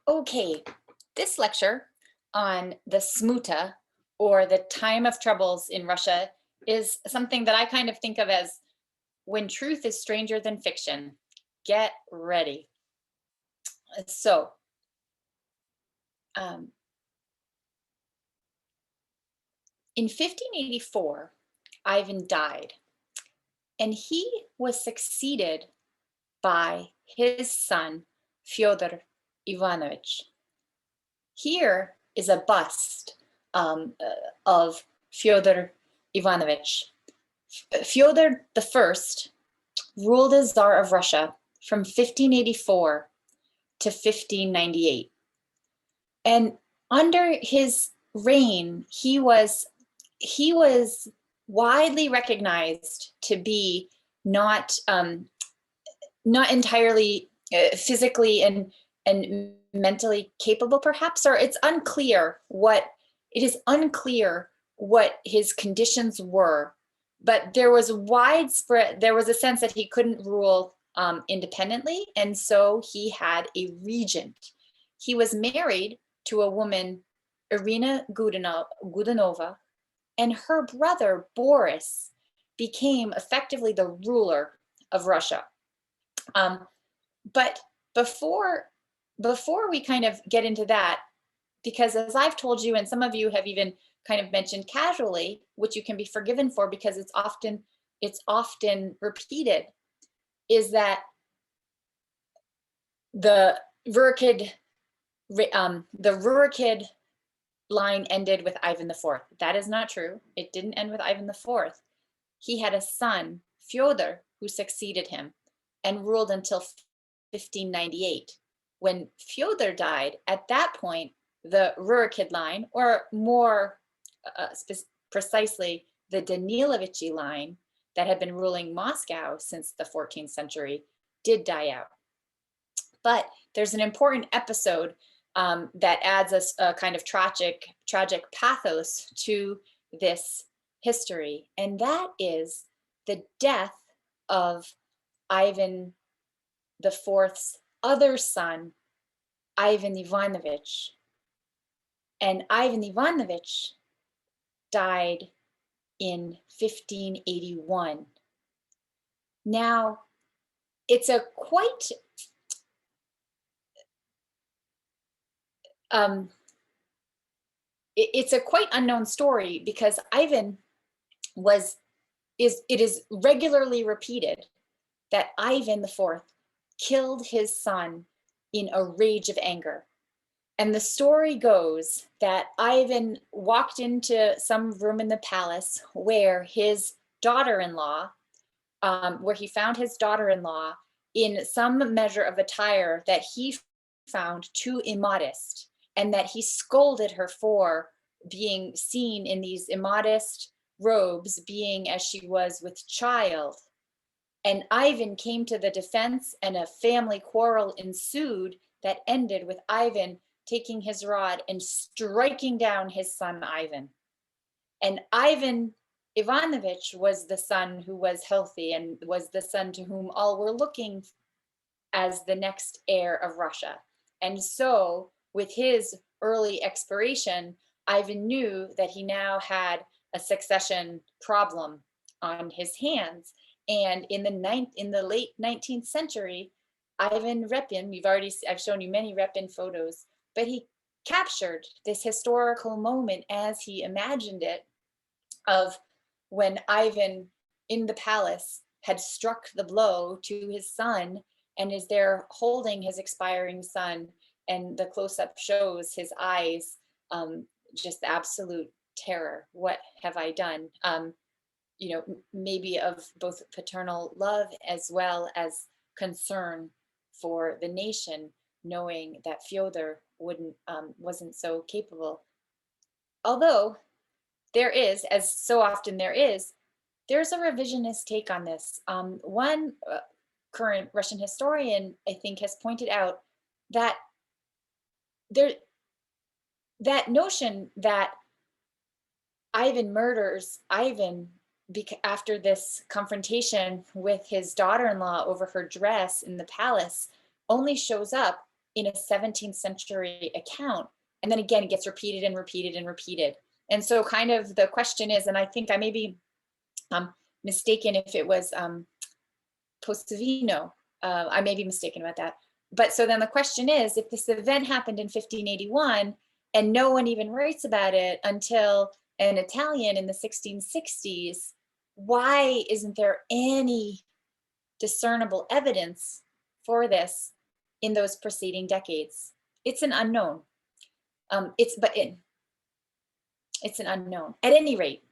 Okay, this lecture on the smuta, or the time of troubles in Russia, is something that I kind of think of as when truth is stranger than fiction. Get ready. So, um, in 1584, Ivan died, and he was succeeded by his son, Fyodor Ivanovich. Here is a bust of Fyodor Ivanovich. Fyodor I ruled as Tsar of Russia from 1584 to 1598. And under his reign, he was widely recognized to be not not entirely physically and mentally capable, perhaps, or it is unclear what his conditions were, but there was a sense that he couldn't rule independently, and so he had a regent. He was married to a woman, Irina Gudanova, and her brother Boris became effectively the ruler of Russia. But before we kind of get into that, because as I've told you, and some of you have even kind of mentioned casually, which you can be forgiven for because it's often repeated, is that the Rurikid line ended with Ivan IV. That is not true. It didn't end with Ivan IV. He had a son, Fyodor, who succeeded him and ruled until 1598. When Fyodor died, at that point, the Rurikid line, or more precisely, the Danilovichy line that had been ruling Moscow since the 14th century, did die out. But there's an important episode that adds a kind of tragic pathos to this history, and that is the death of Ivan IV's other son, Ivan Ivanovich. And Ivan Ivanovich died in 1581. Now, it's a quite unknown story, because Ivan it is regularly repeated that Ivan IV killed his son in a rage of anger. And the story goes that Ivan walked into some room in the palace where his daughter-in-law, where he found his daughter-in-law in some measure of attire that he found too immodest, and that he scolded her for being seen in these immodest robes, being as she was with child. And Ivan came to the defense, and a family quarrel ensued that ended with Ivan taking his rod and striking down his son Ivan. And Ivan Ivanovich was the son who was healthy and was the son to whom all were looking as the next heir of Russia. And so, with his early expiration, Ivan knew that he now had a succession problem on his hands. And in the late 19th century, Ivan Repin, I've shown you many Repin photos, but he captured this historical moment as he imagined it, of when Ivan in the palace had struck the blow to his son and is there holding his expiring son, and the close-up shows his eyes, just absolute terror. What have I done? Maybe of both paternal love as well as concern for the nation, knowing that Fyodor wasn't so capable. Although there is, as so often there's a revisionist take on this. One current Russian historian, I think, has pointed out that that notion that Ivan murders Ivan after this confrontation with his daughter-in-law over her dress in the palace only shows up in a 17th century account. And then again, it gets repeated and repeated and repeated. And so kind of the question is, and I think I may be mistaken if it was Posavino, I may be mistaken about that. But so then the question is, if this event happened in 1581 and no one even writes about it until an Italian in the 1660s, why isn't there any discernible evidence for this in those preceding decades? It's an unknown. It's an unknown. At any rate,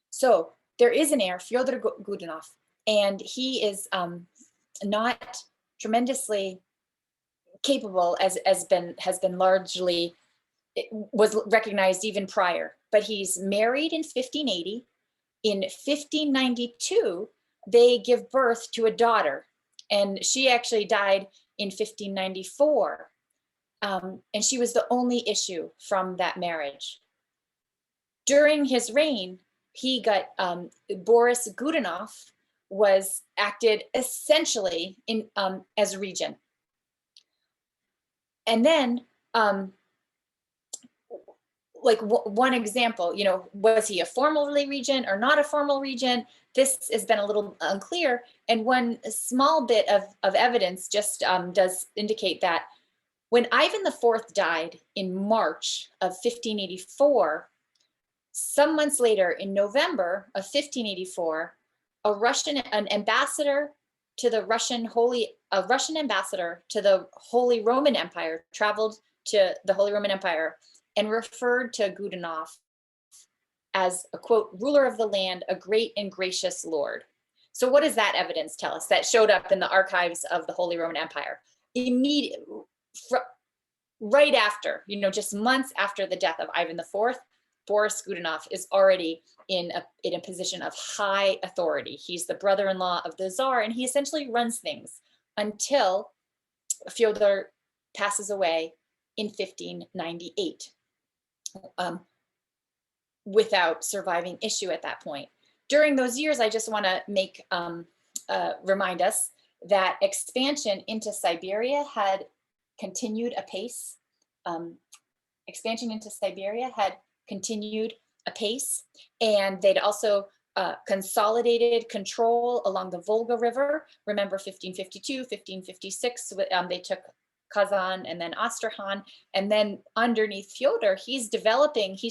so there is an heir, Fyodor Godunov, and he is not tremendously capable, as has been largely, it was recognized even prior. But he's married in 1580. In 1592, they give birth to a daughter, and she actually died in 1594. And she was the only issue from that marriage. During his reign, he got Boris Godunov was acted essentially in as regent. And then like one example, you know, was he a formally regent or not a formal regent? This has been a little unclear. And one small bit of evidence just does indicate that when Ivan IV died in March of 1584, some months later, in November of 1584, an ambassador to the Russian ambassador to the Holy Roman Empire traveled to the Holy Roman Empire and referred to Godunov as a, quote, ruler of the land, a great and gracious lord. So what does that evidence tell us that showed up in the archives of the Holy Roman Empire? Right after, you know, just months after the death of Ivan IV, Boris Godunov is already in a position of high authority. He's the brother-in-law of the Tsar, and he essentially runs things until Fyodor passes away in 1598 without surviving issue at that point. During those years, I just want to remind us that expansion into Siberia had continued apace. Expansion into Siberia had continued apace, and they'd also consolidated control along the Volga River. Remember 1552, 1556, they took Kazan and then Astrakhan, and then underneath Fyodor, he's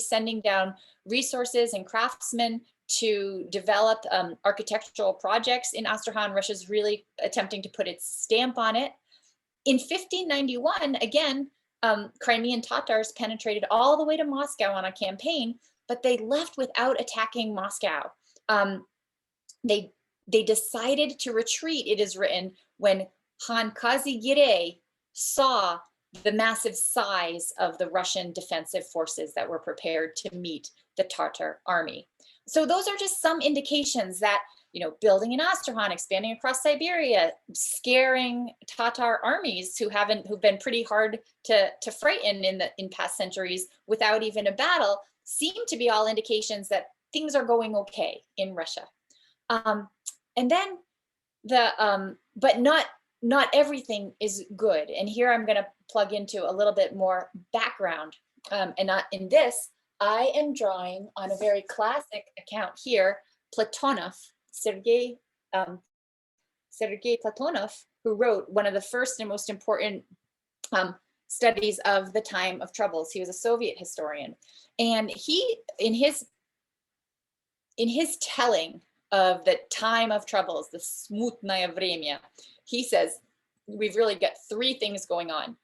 sending down resources and craftsmen to develop architectural projects in Astrakhan. Russia's really attempting to put its stamp on it. In 1591, again, Crimean Tatars penetrated all the way to Moscow on a campaign, but they left without attacking Moscow. They decided to retreat, it is written, when Han Kazigire saw the massive size of the Russian defensive forces that were prepared to meet the Tatar army. So those are just some indications that, you know, building in Astrakhan, expanding across Siberia, scaring Tatar armies who've been pretty hard to frighten in past centuries without even a battle, seem to be all indications that things are going okay in Russia. And then but not everything is good. And here I'm going to plug into a little bit more background. And not in this, I am drawing on a very classic account here, Platonov, Sergei Platonov, who wrote one of the first and most important studies of the time of troubles. He was a Soviet historian, and he, in his telling of the time of troubles, the smutnaya vremya, he says we've really got three things going on.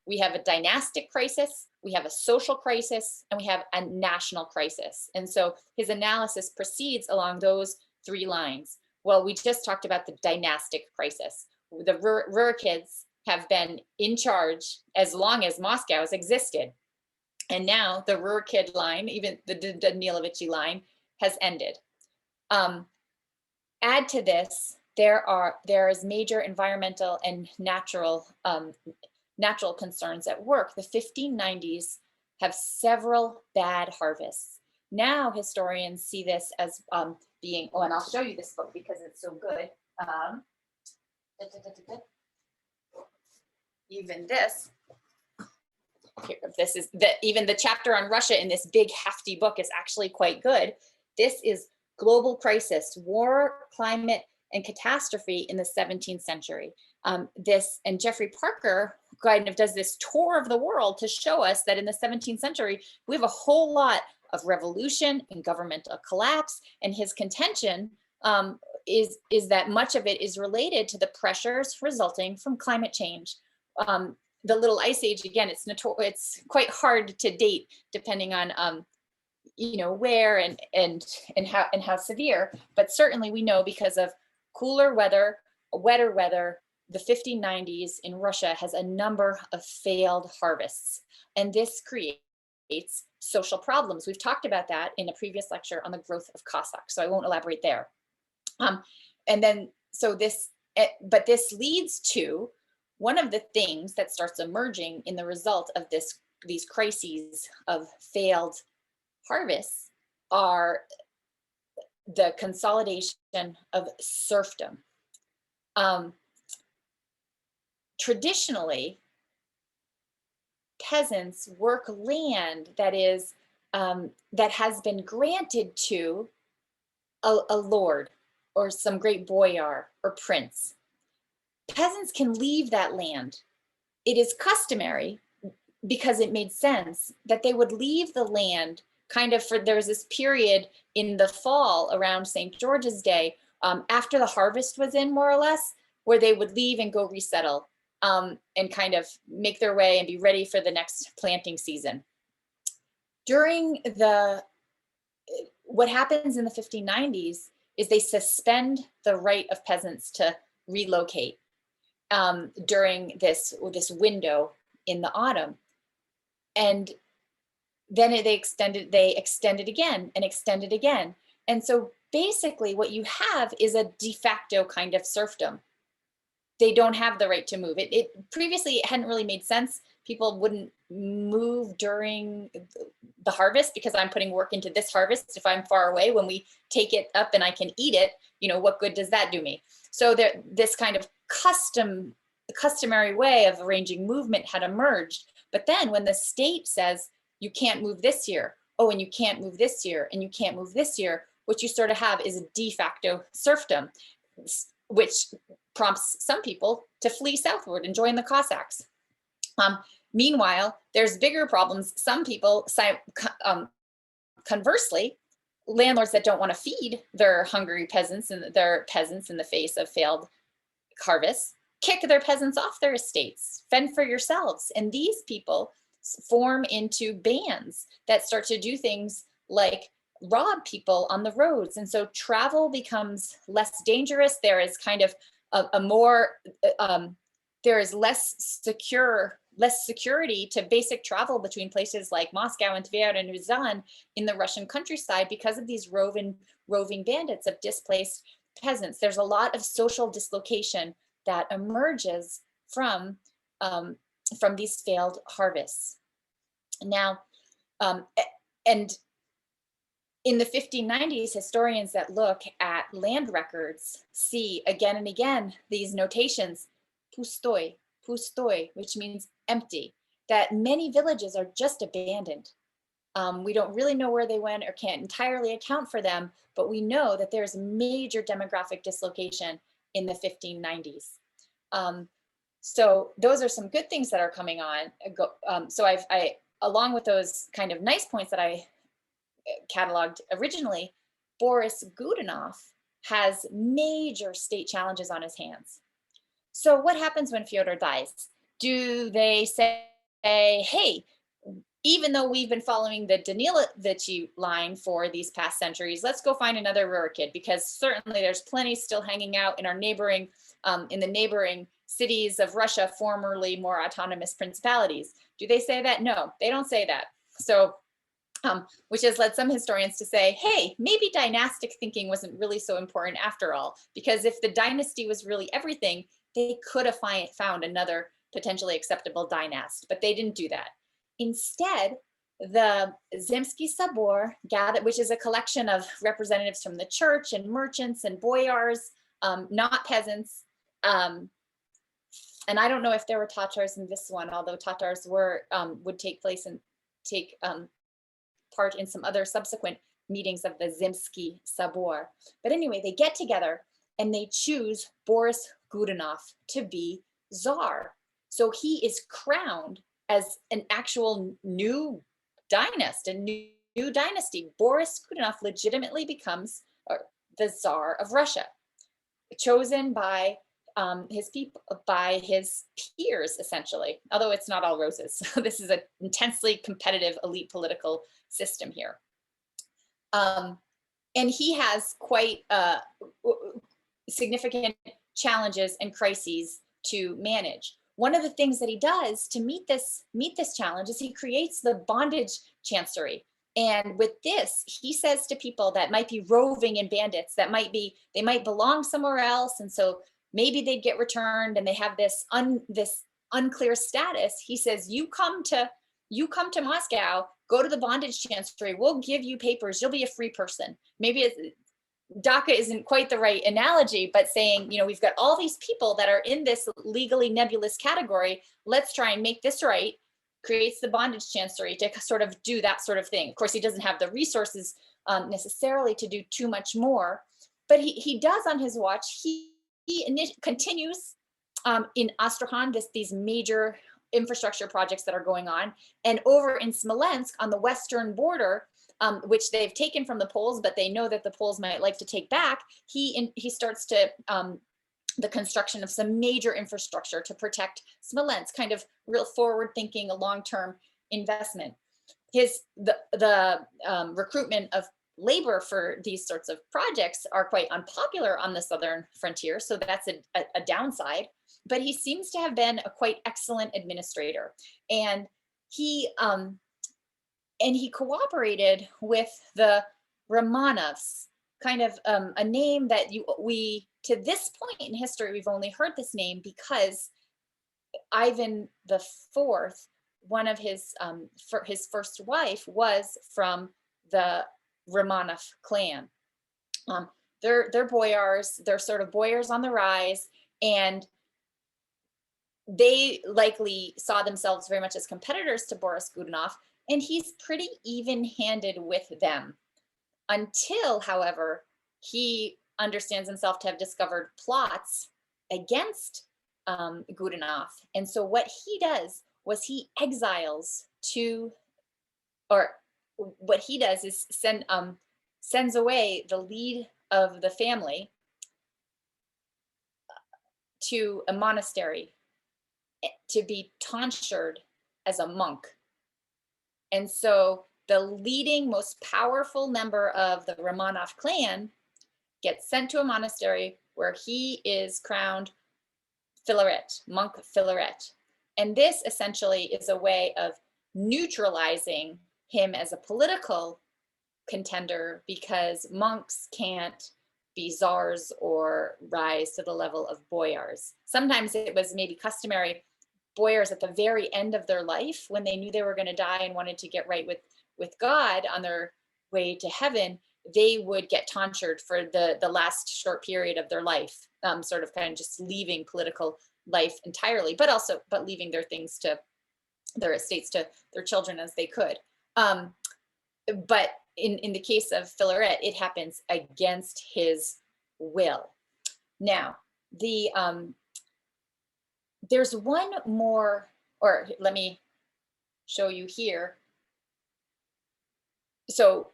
We have a dynastic crisis, we have a social crisis, and we have a national crisis. And so his analysis proceeds along those three lines. Well, we just talked about the dynastic crisis. The Rurikids have been in charge as long as Moscow has existed. And now the Rurikid line, even the Danilovichy line, has ended. Add to this, there is major environmental and natural concerns at work. The 1590s have several bad harvests. Now historians see this as being, oh, and I'll show you this book because it's so good. even this, here, this is even the chapter on Russia in this big hefty book is actually quite good. This is Global Crisis, War, Climate, and Catastrophe in the 17th Century. And Jeffrey Parker kind of does this tour of the world to show us that in the 17th century, we have a whole lot of revolution and governmental collapse. And his contention is that much of it is related to the pressures resulting from climate change. The Little Ice Age, again, it's quite hard to date depending on where and how severe, but certainly we know because of cooler weather, wetter weather, the 1590s in Russia has a number of failed harvests, and this creates social problems. We've talked about that in a previous lecture on the growth of Cossacks, so I won't elaborate there. But this leads to one of the things that starts emerging in the result of these crises of failed harvests are the consolidation of serfdom. Traditionally, peasants work land that has been granted to a lord or some great boyar or prince. Peasants can leave that land. It is customary, because it made sense, that they would leave the land there was this period in the fall around St. George's Day, after the harvest was in, more or less, where they would leave and go resettle and kind of make their way and be ready for the next planting season. What happens in the 1590s is they suspend the right of peasants to relocate during this window in the autumn. And then they extended again and extended again. And so basically what you have is a de facto kind of serfdom. They don't have the right to move. Previously it hadn't really made sense. People wouldn't move during the harvest because I'm putting work into this harvest. If I'm far away, when we take it up and I can eat it, what good does that do me? So this kind of customary way of arranging movement had emerged. But then when the state says, you can't move this year, and you can't move this year, and you can't move this year, what you sort of have is a de facto serfdom, which prompts some people to flee southward and join the Cossacks. Meanwhile, there's bigger problems. Some people, conversely, landlords that don't want to feed their hungry peasants and their peasants in the face of failed harvests, kick their peasants off their estates, fend for yourselves. And these people form into bands that start to do things like rob people on the roads. And so travel becomes less dangerous. There is kind of there is less security to basic travel between places like Moscow and Tver and Ryazan in the Russian countryside because of these roving bandits of displaced peasants. There's a lot of social dislocation that emerges from these failed harvests. Now, and in the 1590s, historians that look at land records see again and again these notations, pustoy, which means empty, that many villages are just abandoned. We don't really know where they went or can't entirely account for them, but we know that there's major demographic dislocation in the 1590s. So those are some good things that are coming on. So I along with those kind of nice points that I cataloged originally, Boris Godunov has major state challenges on his hands. So what happens when Fyodor dies? Do they say, hey, even though we've been following the Danilovich line for these past centuries, let's go find another Rurikid, because certainly there's plenty still hanging out in our neighboring, in the neighboring cities of Russia, formerly more autonomous principalities. Do they say that? No, they don't say that. So, which has led some historians to say, hey, maybe dynastic thinking wasn't really so important after all, because if the dynasty was really everything, they could have found another potentially acceptable dynast, but they didn't do that. Instead, the Zemsky Sabor gathered, which is a collection of representatives from the church and merchants and boyars, not peasants, and I don't know if there were Tatars in this one, although Tatars were would take place and take part in some other subsequent meetings of the Zimsky Sabor. But anyway, they get together and they choose Boris Godunov to be czar. So he is crowned as an actual new dynasty, new dynasty. Boris Godunov legitimately becomes the czar of Russia, chosen by his people, by his peers, essentially, although it's not all roses. So this is an intensely competitive elite political system here. And he has quite significant challenges and crises to manage. One of the things that he does to meet this challenge is he creates the bondage chancery. And with this, he says to people that might be roving and bandits, that they might belong somewhere else, and so maybe they'd get returned, and they have this unclear status. He says, you come to Moscow, go to the bondage chancery, we'll give you papers, you'll be a free person. Maybe DACA isn't quite the right analogy, but saying, we've got all these people that are in this legally nebulous category, let's try and make this right. Creates the bondage chancery to sort of do that sort of thing. Of course, he doesn't have the resources necessarily to do too much more, but he does on his watch. He continues in Astrakhan, these major infrastructure projects that are going on, and over in Smolensk on the western border, which they've taken from the Poles, but they know that the Poles might like to take back. He starts to the construction of some major infrastructure to protect Smolensk, kind of real forward-thinking, a long-term investment. The recruitment of labor for these sorts of projects are quite unpopular on the southern frontier, so that's a downside. But he seems to have been a quite excellent administrator, and he cooperated with the Romanovs, kind of a name that we to this point in history we've only heard this name because Ivan IV, one of his first wife, was from the Romanov clan. They're boyars, they're sort of boyars on the rise, and they likely saw themselves very much as competitors to Boris Godunov, and he's pretty even-handed with them. Until, however, he understands himself to have discovered plots against Godunov. And so what he does was he exiles what he does is sends away the lead of the family to a monastery to be tonsured as a monk. And so the leading, most powerful member of the Romanov clan gets sent to a monastery where he is crowned Philaret, monk Philaret. And this essentially is a way of neutralizing him as a political contender, because monks can't be czars or rise to the level of boyars. Sometimes it was maybe customary boyars at the very end of their life, when they knew they were going to die and wanted to get right with God on their way to heaven, they would get tonsured for the last short period of their life, sort of kind of just leaving political life entirely, but leaving their things to their estates to their children as they could. But in the case of Philaret, it happens against his will. Now, there's one more, or let me show you here. So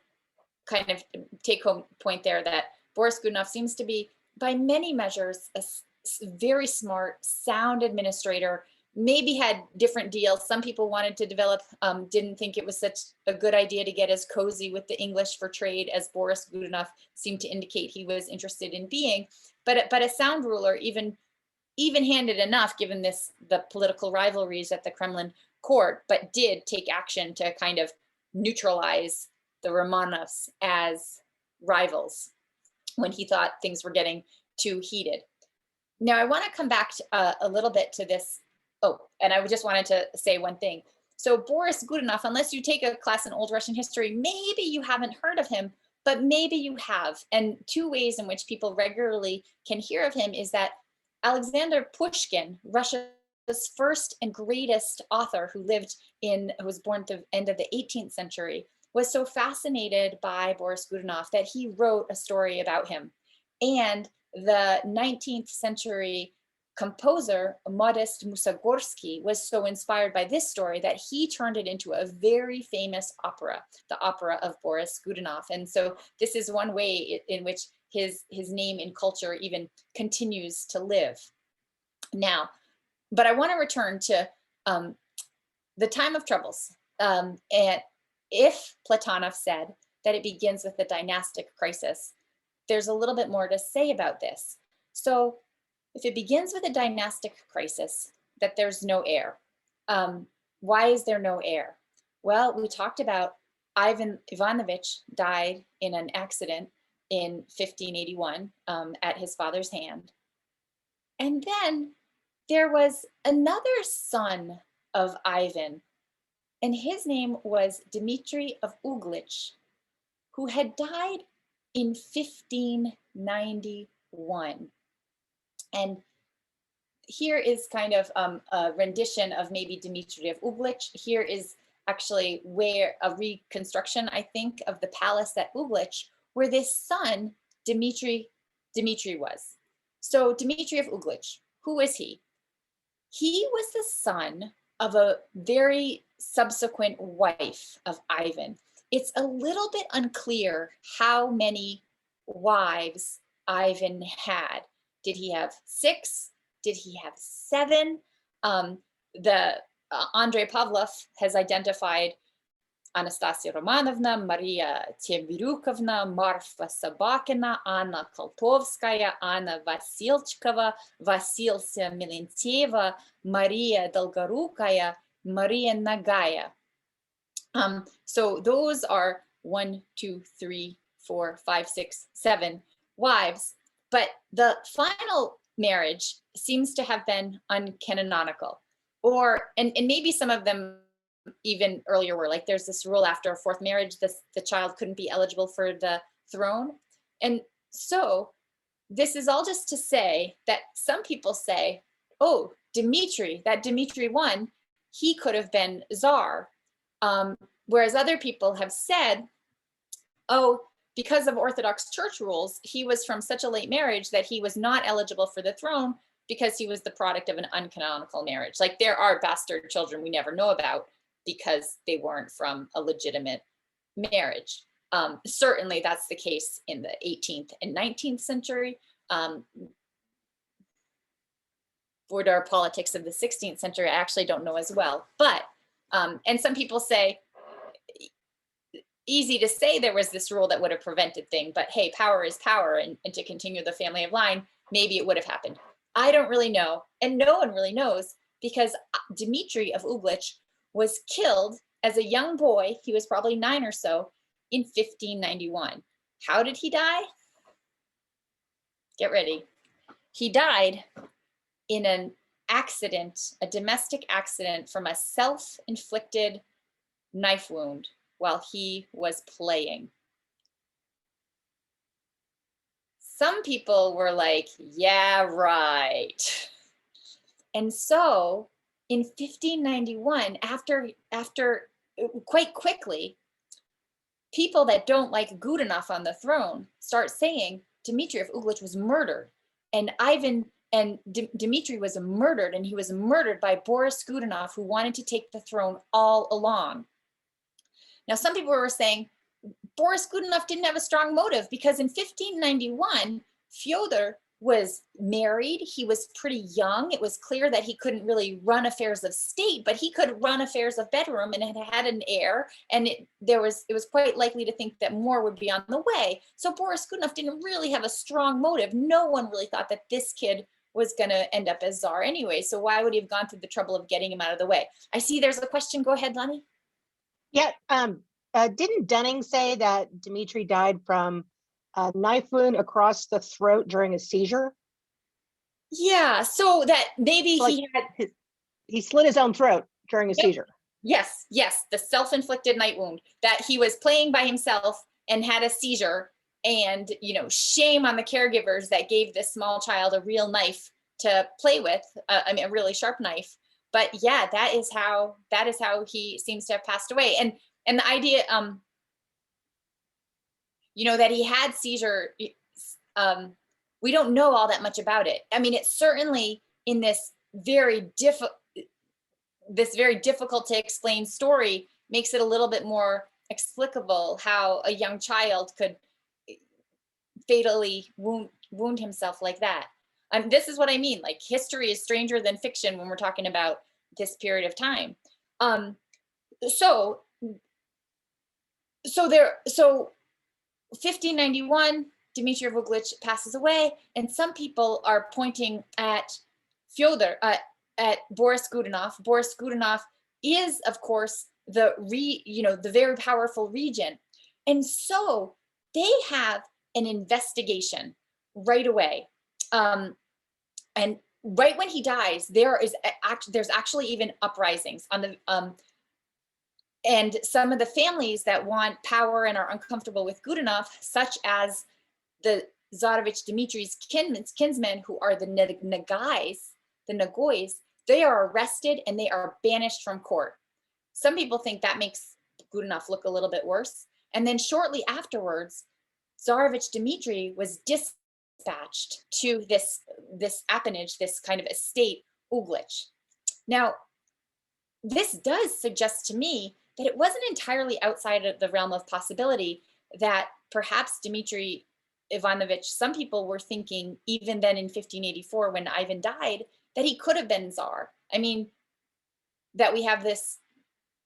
kind of take home point there that Boris Godunov seems to be, by many measures, a very smart, sound administrator, maybe had different deals. Some people wanted to develop, didn't think it was such a good idea to get as cozy with the English for trade as Boris Godunov seemed to indicate he was interested in being. But a sound ruler, even-handed enough given the political rivalries at the Kremlin court, but did take action to kind of neutralize the Romanovs as rivals when he thought things were getting too heated. Now, I want to come back to, a little bit to this. Oh, and I just wanted to say one thing. So Boris Godunov, unless you take a class in Old Russian history, maybe you haven't heard of him, but maybe you have. And two ways in which people regularly can hear of him is that Alexander Pushkin, Russia's first and greatest author who was born at the end of the 18th century, was so fascinated by Boris Godunov that he wrote a story about him. And the 19th century composer Modest Musagorsky was so inspired by this story that he turned it into a very famous opera, the opera of Boris Godunov. And so this is one way in which his name in culture even continues to live. Now, but I want to return to the time of troubles. And if Platonov said that it begins with the dynastic crisis, there's a little bit more to say about this. So if it begins with a dynastic crisis, that there's no heir. Why is there no heir? Well, we talked about Ivan Ivanovich died in an accident in 1581 at his father's hand. And then there was another son of Ivan, and his name was Dmitri of Uglich, who had died in 1591. And here is kind of a rendition of maybe Dmitri of Uglich. Here is actually where a reconstruction, I think, of the palace at Uglich, where this son, Dmitri was. So Dmitri of Uglich, who is he? He was the son of a very subsequent wife of Ivan. It's a little bit unclear how many wives Ivan had. Did he have 6? Did he have 7? Andrei Pavlov has identified Anastasia Romanovna, Maria Temvirukovna, Marfa Sabakina, Anna Koltovskaya, Anna Vasilchkova, Vasilsia Milentьева, Maria Dolgorukaya, Maria Nagaya. So those are 1, 2, 3, 4, 5, 6, 7 wives. But the final marriage seems to have been uncanonical, and maybe some of them even earlier were, like, there's this rule after a 4th marriage, the child couldn't be eligible for the throne. And so this is all just to say that some people say, oh, Dmitri I, he could have been Tsar. Whereas other people have said, oh, because of Orthodox Church rules, he was from such a late marriage that he was not eligible for the throne because he was the product of an uncanonical marriage. Like, there are bastard children we never know about because they weren't from a legitimate marriage. Certainly that's the case in the 18th and 19th century. Border politics of the 16th century, I actually don't know as well. But, and some people say, easy to say there was this rule that would have prevented thing, but hey, power is power, and to continue the family of line, maybe it would have happened. I don't really know, and no one really knows, because Dmitri of Uglich was killed as a young boy, he was probably 9 or so, in 1591. How did he die? Get ready. He died in an accident, a domestic accident, from a self-inflicted knife wound while he was playing. Some people were like, yeah, right. And so in 1591, after quite quickly, people that don't like Godunov on the throne start saying Dmitri of Uglich was murdered, and Dmitri was murdered, and he was murdered by Boris Godunov, who wanted to take the throne all along. Now, some people were saying Boris Godunov didn't have a strong motive, because in 1591, Fyodor was married. He was pretty young. It was clear that he couldn't really run affairs of state, but he could run affairs of bedroom, and had an heir. And it was quite likely to think that more would be on the way. So Boris Godunov didn't really have a strong motive. No one really thought that this kid was going to end up as Tsar anyway. So why would he have gone through the trouble of getting him out of the way? I see there's a question. Go ahead, Lonnie. Yeah. Didn't Dunning say that Dmitri died from a knife wound across the throat during a seizure? Yeah, so that maybe he slit his own throat during a seizure. Yes, the self-inflicted knife wound, that he was playing by himself and had a seizure, and shame on the caregivers that gave this small child a real knife to play with. I mean, a really sharp knife. But yeah, that is how he seems to have passed away. And the idea, that he had seizure, we don't know all that much about it. I mean, it's certainly in this very difficult to explain story makes it a little bit more explicable how a young child could fatally wound himself like that. This is what I mean. Like, history is stranger than fiction when we're talking about this period of time. Um, so so 1591, Dmitry of Uglitch passes away, and some people are pointing at Fyodor, at Boris Godunov. Boris Godunov is, of course, the very powerful regent, and so they have an investigation right away. And right when he dies, there's actually even uprisings on the and some of the families that want power and are uncomfortable with Godunov, such as the Tsarevich Dmitri's kinsmen, who are the Nagoys, they are arrested and they are banished from court. Some people think that makes Godunov look a little bit worse. And then shortly afterwards, Tsarevich Dmitri was dispatched to this appanage, this kind of estate, Uglitch. Now, this does suggest to me that it wasn't entirely outside of the realm of possibility that perhaps Dmitry Ivanovich, some people were thinking even then in 1584 when Ivan died, that he could have been Tsar. I mean, that we have this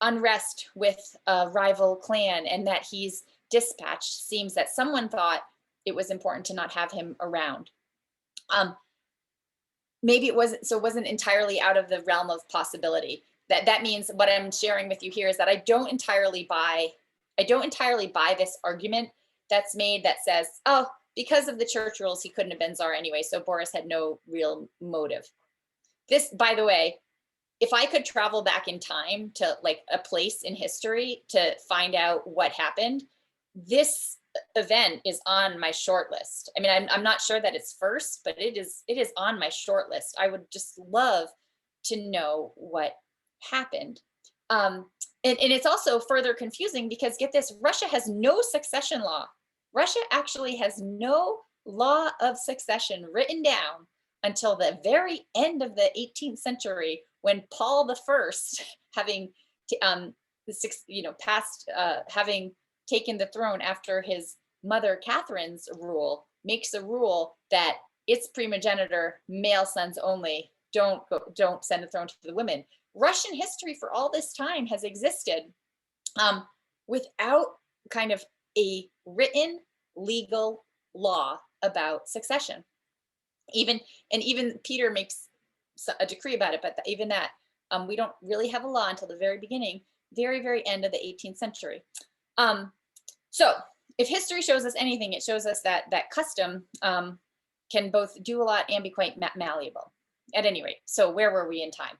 unrest with a rival clan and that he's dispatched seems that someone thought it was important to not have him around. Maybe it wasn't entirely out of the realm of possibility. That means what I'm sharing with you here is that I don't entirely buy this argument that's made that says, oh, because of the church rules, he couldn't have been Tsar anyway, so Boris had no real motive. This, by the way, if I could travel back in time to like a place in history to find out what happened, this event is on my short list. I mean, I'm not sure that it's first, but it is on my short list. I would just love to know what happened. And it's also further confusing because, get this, Russia has no succession law. Russia actually has no law of succession written down until the very end of the 18th century, when Paul I, having having taken the throne after his mother Catherine's rule, makes a rule that its primogeniture, male sons only, don't send the throne to the women. Russian history for all this time has existed without kind of a written legal law about succession. Even Peter makes a decree about it, but even that, we don't really have a law until the very beginning, very end of the 18th century. So if history shows us anything, it shows us that custom can both do a lot and be quite malleable. At any rate, so where were we in time?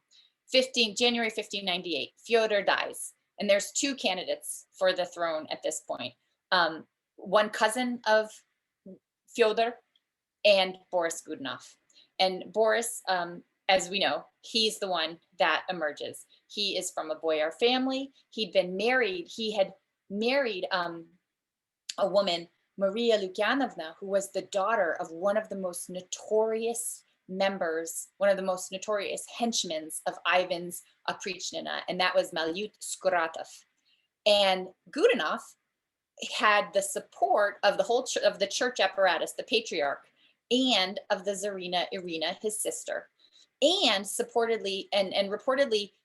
January 1598, Fyodor dies, and there's two candidates for the throne at this point. One cousin of Fyodor and Boris Godunov. And Boris, as we know, he's the one that emerges. He is from a boyar family. He had married a woman, Maria Lukyanovna, who was the daughter of one of the most notorious members, one of the most notorious henchmen of Ivan's Oprichnina, and that was Malyut Skuratov. And Godunov had the support of the whole of the church apparatus, the patriarch, and of the Tsarina Irina, his sister, and reportedly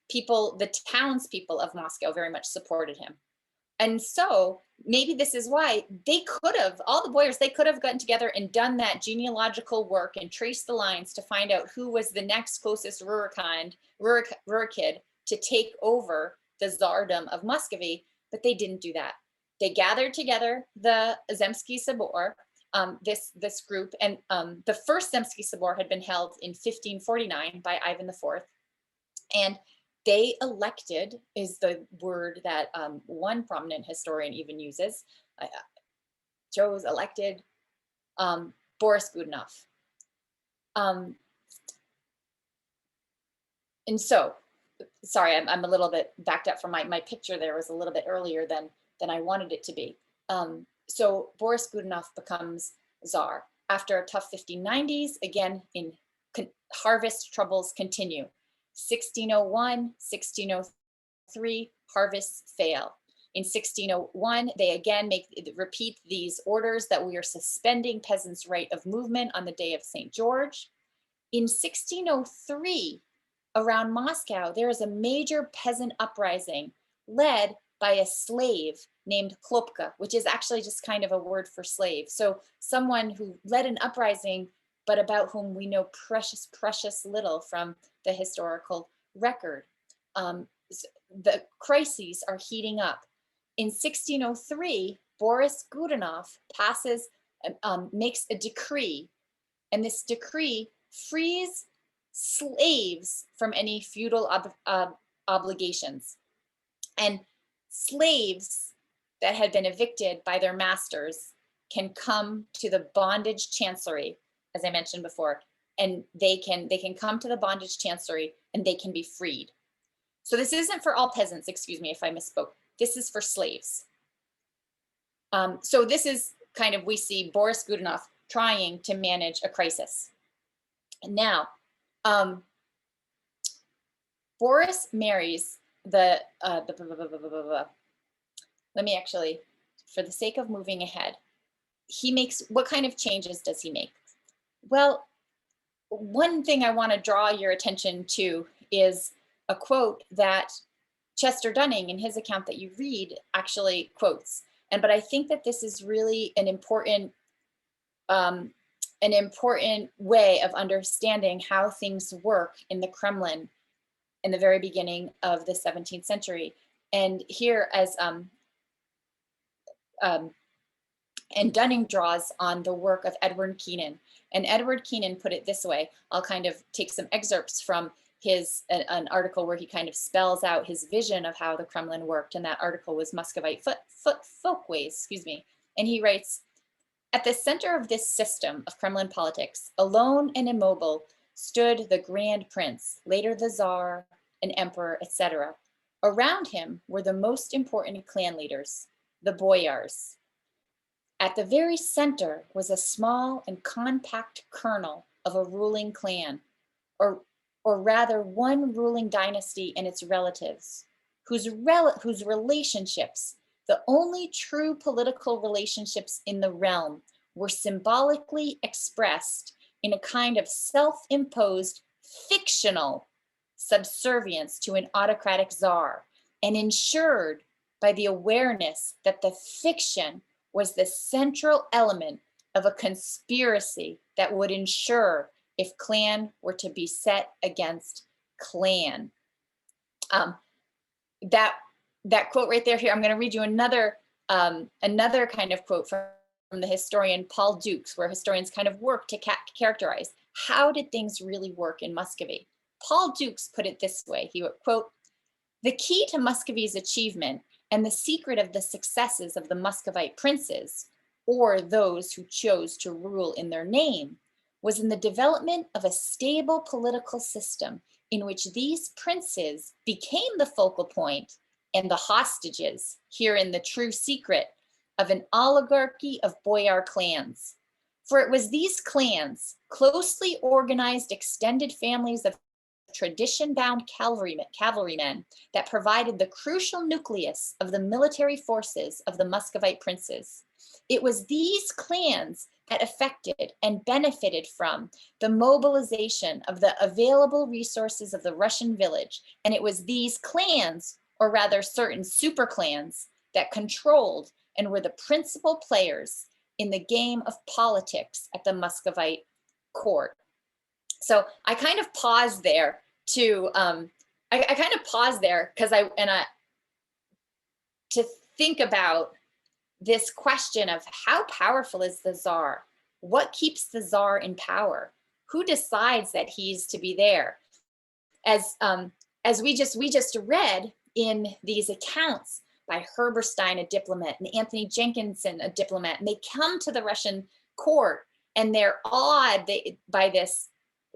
the townspeople of Moscow very much supported him. And so maybe this is why all the boyars, they could have gotten together and done that genealogical work and traced the lines to find out who was the next closest Rurikid to take over the Tsardom of Muscovy, but they didn't do that. They gathered together the Zemsky Sobor, this group, and the first Zemsky Sobor had been held in 1549 by Ivan IV, and they elected, is the word that one prominent historian even uses, elected Boris Godunov. and so, sorry, I'm a little bit backed up from my picture there was a little bit earlier than I wanted it to be. So Boris Godunov becomes Tsar after a tough 1590s. Again, harvest troubles continue. 1601, 1603, harvests fail. In 1601, they again repeat these orders that we are suspending peasants' right of movement on the day of St. George. In 1603, around Moscow, there is a major peasant uprising led by a slave named Klopka, which is actually just kind of a word for slave. So someone who led an uprising, but about whom we know precious, precious little from the historical record. The crises are heating up. In 1603, Boris Godunov makes a decree, and this decree frees slaves from any feudal obligations. And slaves that had been evicted by their masters can come to the bondage chancery, as I mentioned before, and they can come to the bondage chancery and they can be freed. So this isn't for all peasants, excuse me if I misspoke. This is for slaves. So this is kind of, we see Boris Godunov trying to manage a crisis. And now, Boris marries let me actually, for the sake of moving ahead, what kind of changes does he make? Well, one thing I want to draw your attention to is a quote that Chester Dunning, in his account that you read, actually quotes. But I think that this is really an important way of understanding how things work in the Kremlin in the very beginning of the 17th century. And here, and Dunning draws on the work of Edward Kennan. And Edward Kennan put it this way. I'll kind of take some excerpts from an article where he kind of spells out his vision of how the Kremlin worked. And that article was Muscovite Folkways, excuse me. And he writes, at the center of this system of Kremlin politics, alone and immobile, stood the Grand Prince, later the Tsar, an emperor, etc. Around him were the most important clan leaders, the boyars. At the very center was a small and compact kernel of a ruling clan, or rather one ruling dynasty and its relatives, whose relationships, the only true political relationships in the realm, were symbolically expressed in a kind of self-imposed fictional subservience to an autocratic czar, and ensured by the awareness that the fiction was the central element of a conspiracy that would ensure if clan were to be set against clan. That quote right there, here, I'm going to read you another kind of quote from the historian Paul Dukes, where historians kind of work to characterize how did things really work in Muscovy. Paul Dukes put it this way. He would quote, "The key to Muscovy's achievement and the secret of the successes of the Muscovite princes, or those who chose to rule in their name, was in the development of a stable political system in which these princes became the focal point and the hostages, herein the true secret, of an oligarchy of boyar clans. For it was these clans, closely organized extended families of tradition-bound cavalrymen, that provided the crucial nucleus of the military forces of the Muscovite princes. It was these clans that affected and benefited from the mobilization of the available resources of the Russian village, and it was these clans, or rather certain super clans, that controlled and were the principal players in the game of politics at the Muscovite court." So I kind of paused there to to think about this question of how powerful is the Tsar? What keeps the Tsar in power? Who decides that he's to be there? As we just read in these accounts by Herberstein, a diplomat, and Anthony Jenkinson, a diplomat, and they come to the Russian court and they're awed by this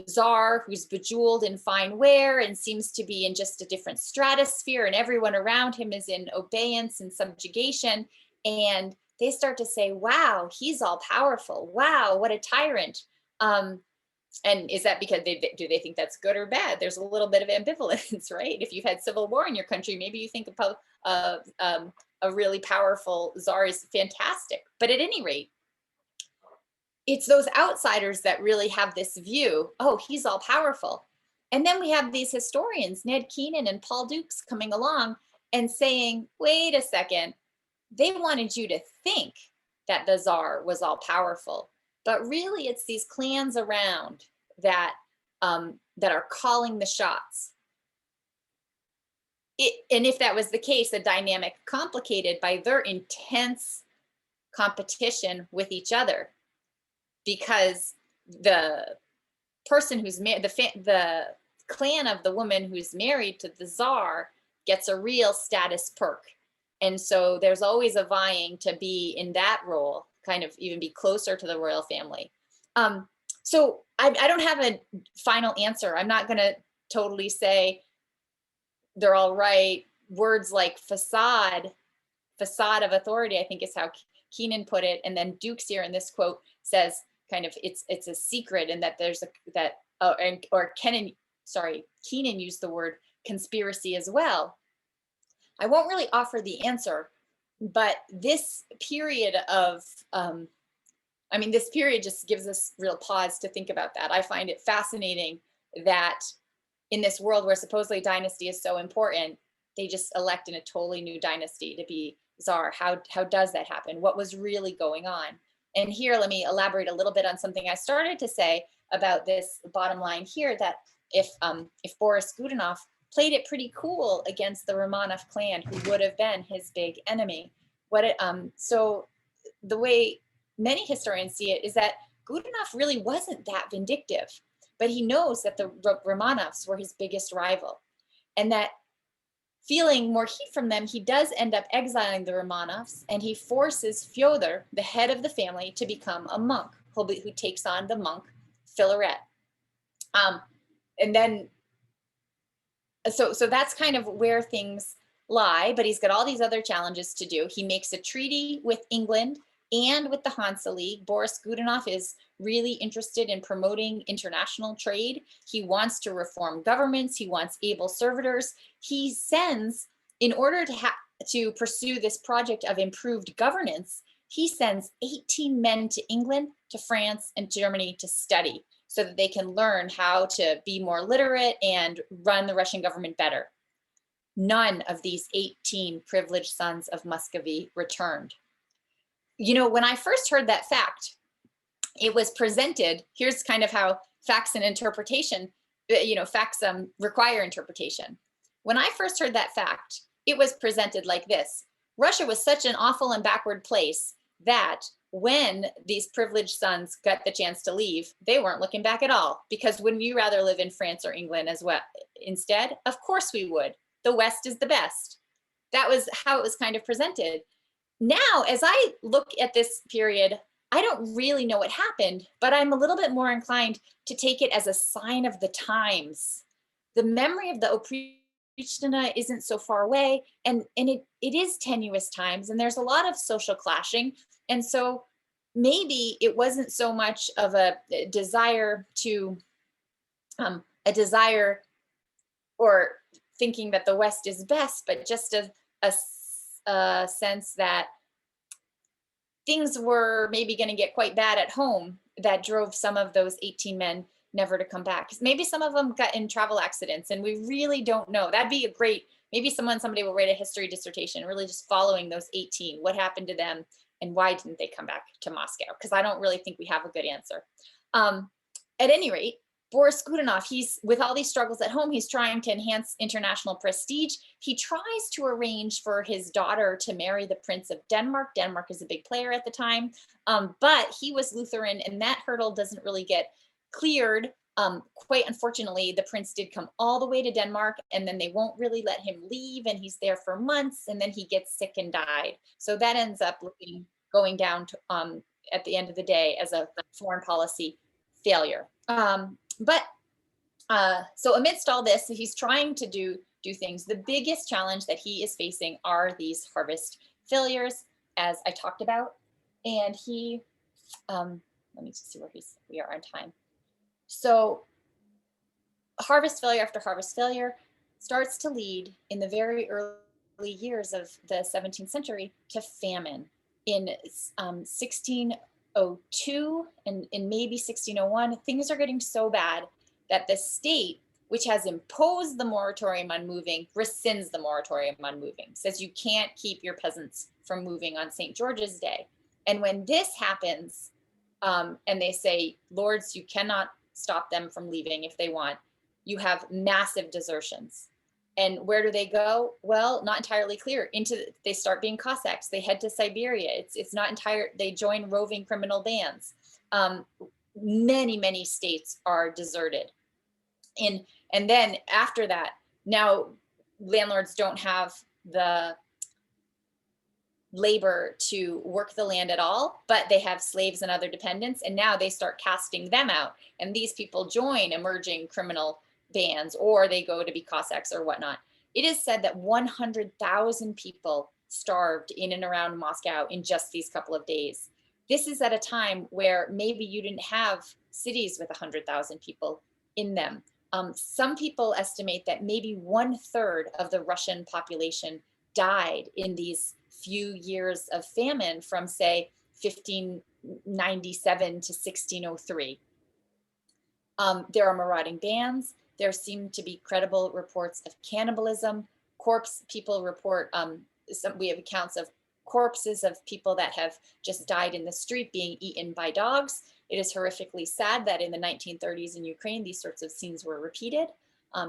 czar who's bejeweled in fine wear and seems to be in just a different stratosphere, and everyone around him is in obeyance and subjugation. And they start to say, wow, he's all powerful. Wow, what a tyrant. And is that because do they think that's good or bad? There's a little bit of ambivalence, right? If you've had civil war in your country, maybe you think a really powerful czar is fantastic. But at any rate, it's those outsiders that really have this view, oh, he's all powerful. And then we have these historians, Ned Keenan and Paul Dukes, coming along and saying, wait a second, they wanted you to think that the czar was all powerful, but really it's these clans around that that are calling the shots. And if that was the case, the dynamic complicated by their intense competition with each other, because the person who's married, the clan of the woman who's married to the czar gets a real status perk. And so there's always a vying to be in that role, kind of even be closer to the royal family. So I don't have a final answer. I'm not going to totally say they're all right. Words like facade of authority, I think is how Keenan put it. And then Dukes here in this quote says kind of it's a secret, and that there's Keenan used the word conspiracy as well. I won't really offer the answer, but this period of, this period just gives us real pause to think about that. I find it fascinating that in this world where supposedly dynasty is so important, they just elect in a totally new dynasty to be czar. How does that happen? What was really going on? And here, let me elaborate a little bit on something I started to say about this bottom line here, that if Boris Godunov played it pretty cool against the Romanov clan, who would have been his big enemy. So the way many historians see it is that Godunov really wasn't that vindictive, but he knows that the Romanovs were his biggest rival, and that feeling more heat from them, he does end up exiling the Romanovs, and he forces Fyodor, the head of the family, to become a monk, who takes on the monk Filaret. And then, so that's kind of where things lie, but he's got all these other challenges to do. He makes a treaty with England and with the Hansa League. Boris Godunov is really interested in promoting international trade. He wants to reform governments. He wants able servitors. He sends, in order to pursue this project of improved governance, he sends 18 men to England, to France, and Germany to study, so that they can learn how to be more literate and run the Russian government better. None of these 18 privileged sons of Muscovy returned. When I first heard that fact, it was presented, here's kind of how facts and interpretation, facts require interpretation. When I first heard that fact, it was presented like this: Russia was such an awful and backward place that when these privileged sons got the chance to leave, they weren't looking back at all, because wouldn't you rather live in France or England as well instead? Of course we would. The West is the best. That was how it was kind of presented. Now, as I look at this period, I don't really know what happened, but I'm a little bit more inclined to take it as a sign of the times. The memory of the Oprishtina isn't so far away, and it is tenuous times, and there's a lot of social clashing. And so maybe it wasn't so much of a desire or thinking that the West is best, but just a sense that things were maybe going to get quite bad at home, that drove some of those 18 men never to come back. Maybe some of them got in travel accidents, and we really don't know. That'd be a great, maybe somebody will write a history dissertation, really just following those 18. What happened to them, and why didn't they come back to Moscow? Because I don't really think we have a good answer. At any rate, Boris Godunov, he's, with all these struggles at home, he's trying to enhance international prestige. He tries to arrange for his daughter to marry the Prince of Denmark. Denmark is a big player at the time, but he was Lutheran, and that hurdle doesn't really get cleared. Quite unfortunately, the prince did come all the way to Denmark, and then they won't really let him leave, and he's there for months, and then he gets sick and died. So that ends up going down to, at the end of the day, as a foreign policy failure. But so amidst all this, he's trying to do things. The biggest challenge that he is facing are these harvest failures, as I talked about. And he, let me just see where we are on time. So harvest failure after harvest failure starts to lead in the very early years of the 17th century to famine. In 1602 and in maybe 1601, things are getting so bad that the state, which has imposed the moratorium on moving, rescinds the moratorium on moving, says you can't keep your peasants from moving on St. George's Day. And when this happens, and they say, lords, you cannot stop them from leaving if they want, you have massive desertions. And where do they go? Well, not entirely clear. They start being Cossacks. They head to Siberia. It's not entire. They join roving criminal bands. Many states are deserted. And then after that, now landlords don't have the labor to work the land at all, but they have slaves and other dependents. And now they start casting them out. And these people join emerging criminal bands, or they go to be Cossacks or whatnot. It is said that 100,000 people starved in and around Moscow in just these couple of days. This is at a time where maybe you didn't have cities with 100,000 people in them. Some people estimate that maybe 1/3 of the Russian population died in these few years of famine from, say, 1597 to 1603. There are marauding bands. There seem to be credible reports of cannibalism. People report, we have accounts of corpses of people that have just died in the street being eaten by dogs. It is horrifically sad that in the 1930s in Ukraine, these sorts of scenes were repeated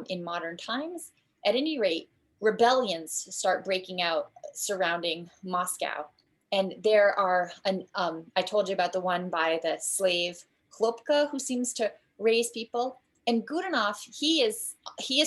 in modern times. At any rate, rebellions start breaking out surrounding Moscow. And there are, I told you about the one by the slave Klopka, who seems to raise people. And Gudanov, he is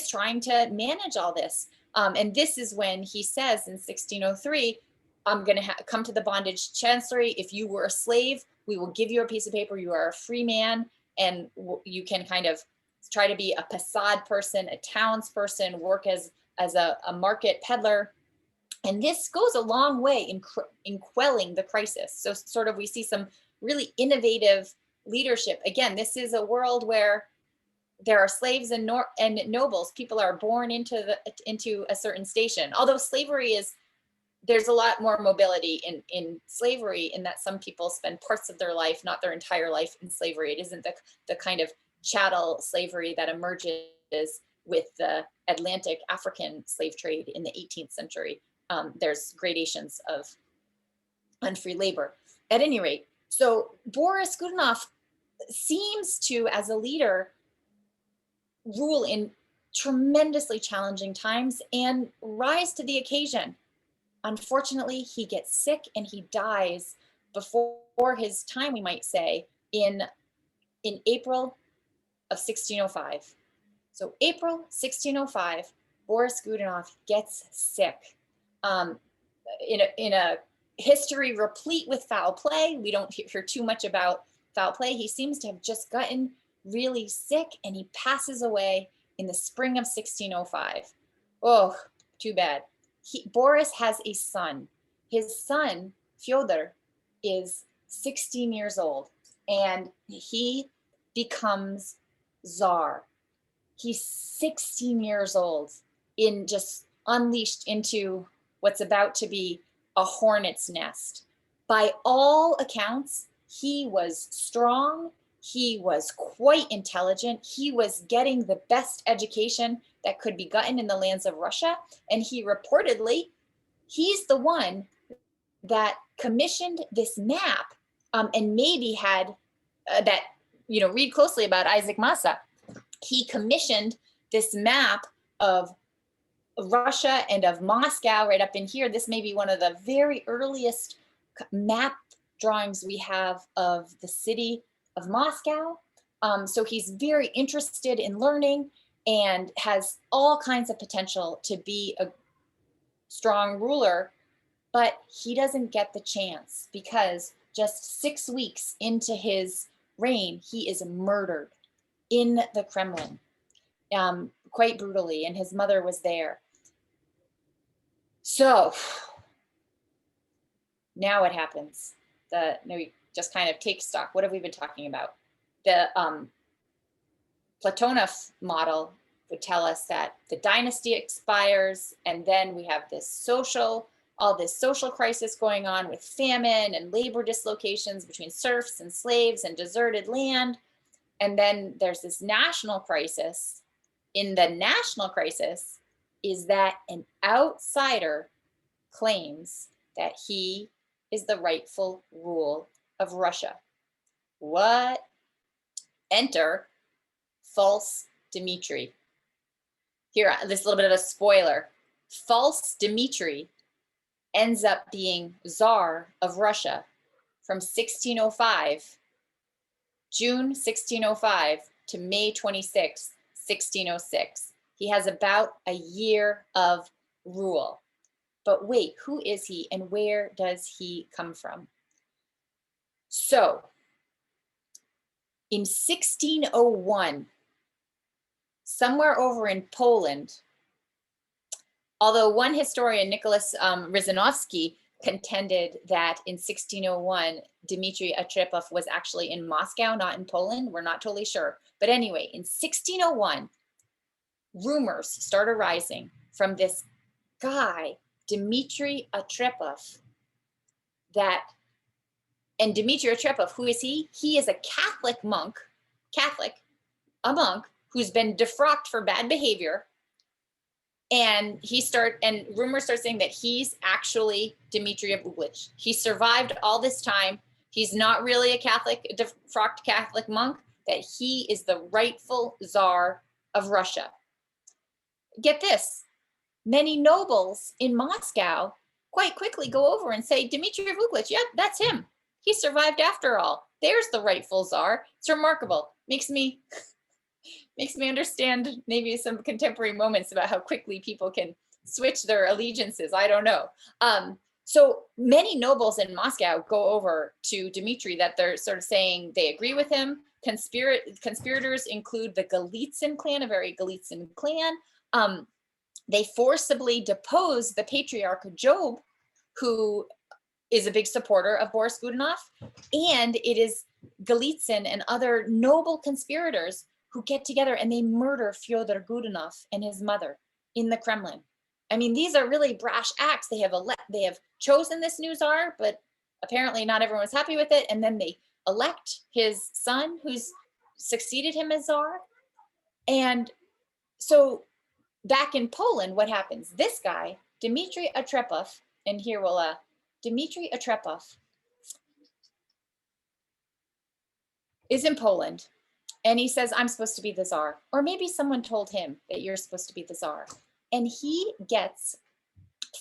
trying to manage all this. And this is when he says in 1603, I'm going to come to the bondage chancellery. If you were a slave, we will give you a piece of paper. You are a free man, and you can kind of try to be a posad person, a townsperson, work as a market peddler. And this goes a long way in quelling the crisis. So sort of we see some really innovative leadership. Again, this is a world where there are slaves and nobles. People are born into a certain station. Although slavery there's a lot more mobility in slavery, in that some people spend parts of their life, not their entire life, in slavery. It isn't the kind of chattel slavery that emerges with the Atlantic African slave trade in the 18th century. There's gradations of unfree labor. At any rate, so Boris Godunov seems to, as a leader, rule in tremendously challenging times and rise to the occasion. Unfortunately, he gets sick and he dies before his time, we might say, in April of 1605. So April 1605, Boris Godunov gets sick. In a history replete with foul play, we don't hear too much about foul play. He seems to have just gotten really sick, and he passes away in the spring of 1605. Oh, too bad. Boris has a son. His son, Fyodor, is 16 years old, and he becomes Tsar. He's 16 years old, just unleashed into what's about to be a hornet's nest. By all accounts, he was strong. He was quite intelligent. He was getting the best education that could be gotten in the lands of Russia. And he's the one that commissioned this map, and maybe had read closely about Isaac Massa. He commissioned this map of Russia and of Moscow right up in here. This may be one of the very earliest map drawings we have of the city of Moscow. So he's very interested in learning and has all kinds of potential to be a strong ruler, but he doesn't get the chance because just 6 weeks into his reign, he is murdered in the Kremlin, quite brutally, and his mother was there. So now what happens? Now we just kind of take stock. What have we been talking about? The Platonov model would tell us that the dynasty expires, and then we have all this social crisis going on with famine and labor dislocations between serfs and slaves and deserted land. And then there's this national crisis. In the national crisis is that an outsider claims that he is the rightful rule of Russia. What? Enter false Dmitri. Here, this little bit of a spoiler. False Dmitri ends up being Tsar of Russia from 1605, June 1605 to May 26, 1606. He has about a year of rule. But wait, who is he and where does he come from? So, in 1601, somewhere over in Poland, although one historian, Nicholas Ryzanovsky, contended that in 1601, Dmitry Otrepov was actually in Moscow, not in Poland. We're not totally sure. But anyway, in 1601, rumors start arising from this guy, Dmitry Otrepov, and Dmitry Otrepov, who is he? He is a Catholic monk, a monk who's been defrocked for bad behavior. And rumors start saying that he's actually Dmitry of Uglich. He survived all this time. He's not really a defrocked Catholic monk, that he is the rightful Tsar of Russia. Get this, many nobles in Moscow quite quickly go over and say, Dmitry of Uglich, yeah, that's him. He survived after all. There's the rightful Tsar. It's remarkable. Makes me understand maybe some contemporary moments about how quickly people can switch their allegiances. I don't know. So many nobles in Moscow go over to Dmitry that they're sort of saying they agree with him. Conspirators include the Golitsyn clan, a very Golitsyn clan. They forcibly depose the patriarch Job, who is a big supporter of Boris Godunov. And it is Golitsyn and other noble conspirators who get together and they murder Fyodor Godunov and his mother in the Kremlin. I mean, these are really brash acts. They have chosen this new Tsar, but apparently not everyone was happy with it. And then they elect his son, who's succeeded him as Tsar. And so back in Poland, what happens? This guy, Dmitry Otrepov, and here we'll, Dmitry Otrepov is in Poland. And he says, I'm supposed to be the Tsar. Or maybe someone told him that you're supposed to be the Tsar. And he gets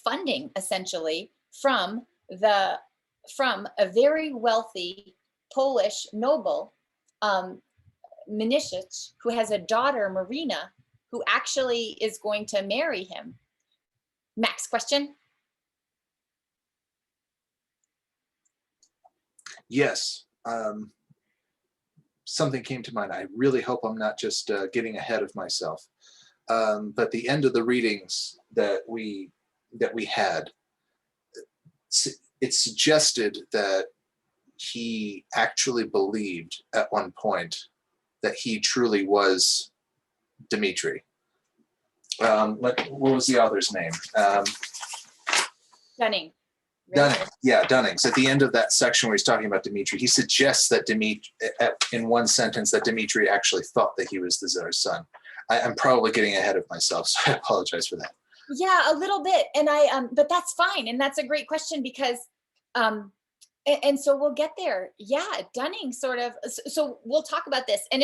funding, essentially, from a very wealthy Polish noble, Mniszych, who has a daughter, Marina, who actually is going to marry him. Max, question? Yes. Something came to mind. I really hope I'm not just getting ahead of myself. But the end of the readings that we had, it suggested that he actually believed at one point that he truly was Dmitry. What was the author's name? Dunning. Dunning, yeah, Dunning's. At the end of that section where he's talking about Dmitry, he suggests that in one sentence, that Dmitry actually thought that he was the Tsar's son. I'm probably getting ahead of myself, so I apologize for that. Yeah, a little bit. And but that's fine. And that's a great question because, and so we'll get there. Yeah, Dunning sort of, so we'll talk about this. And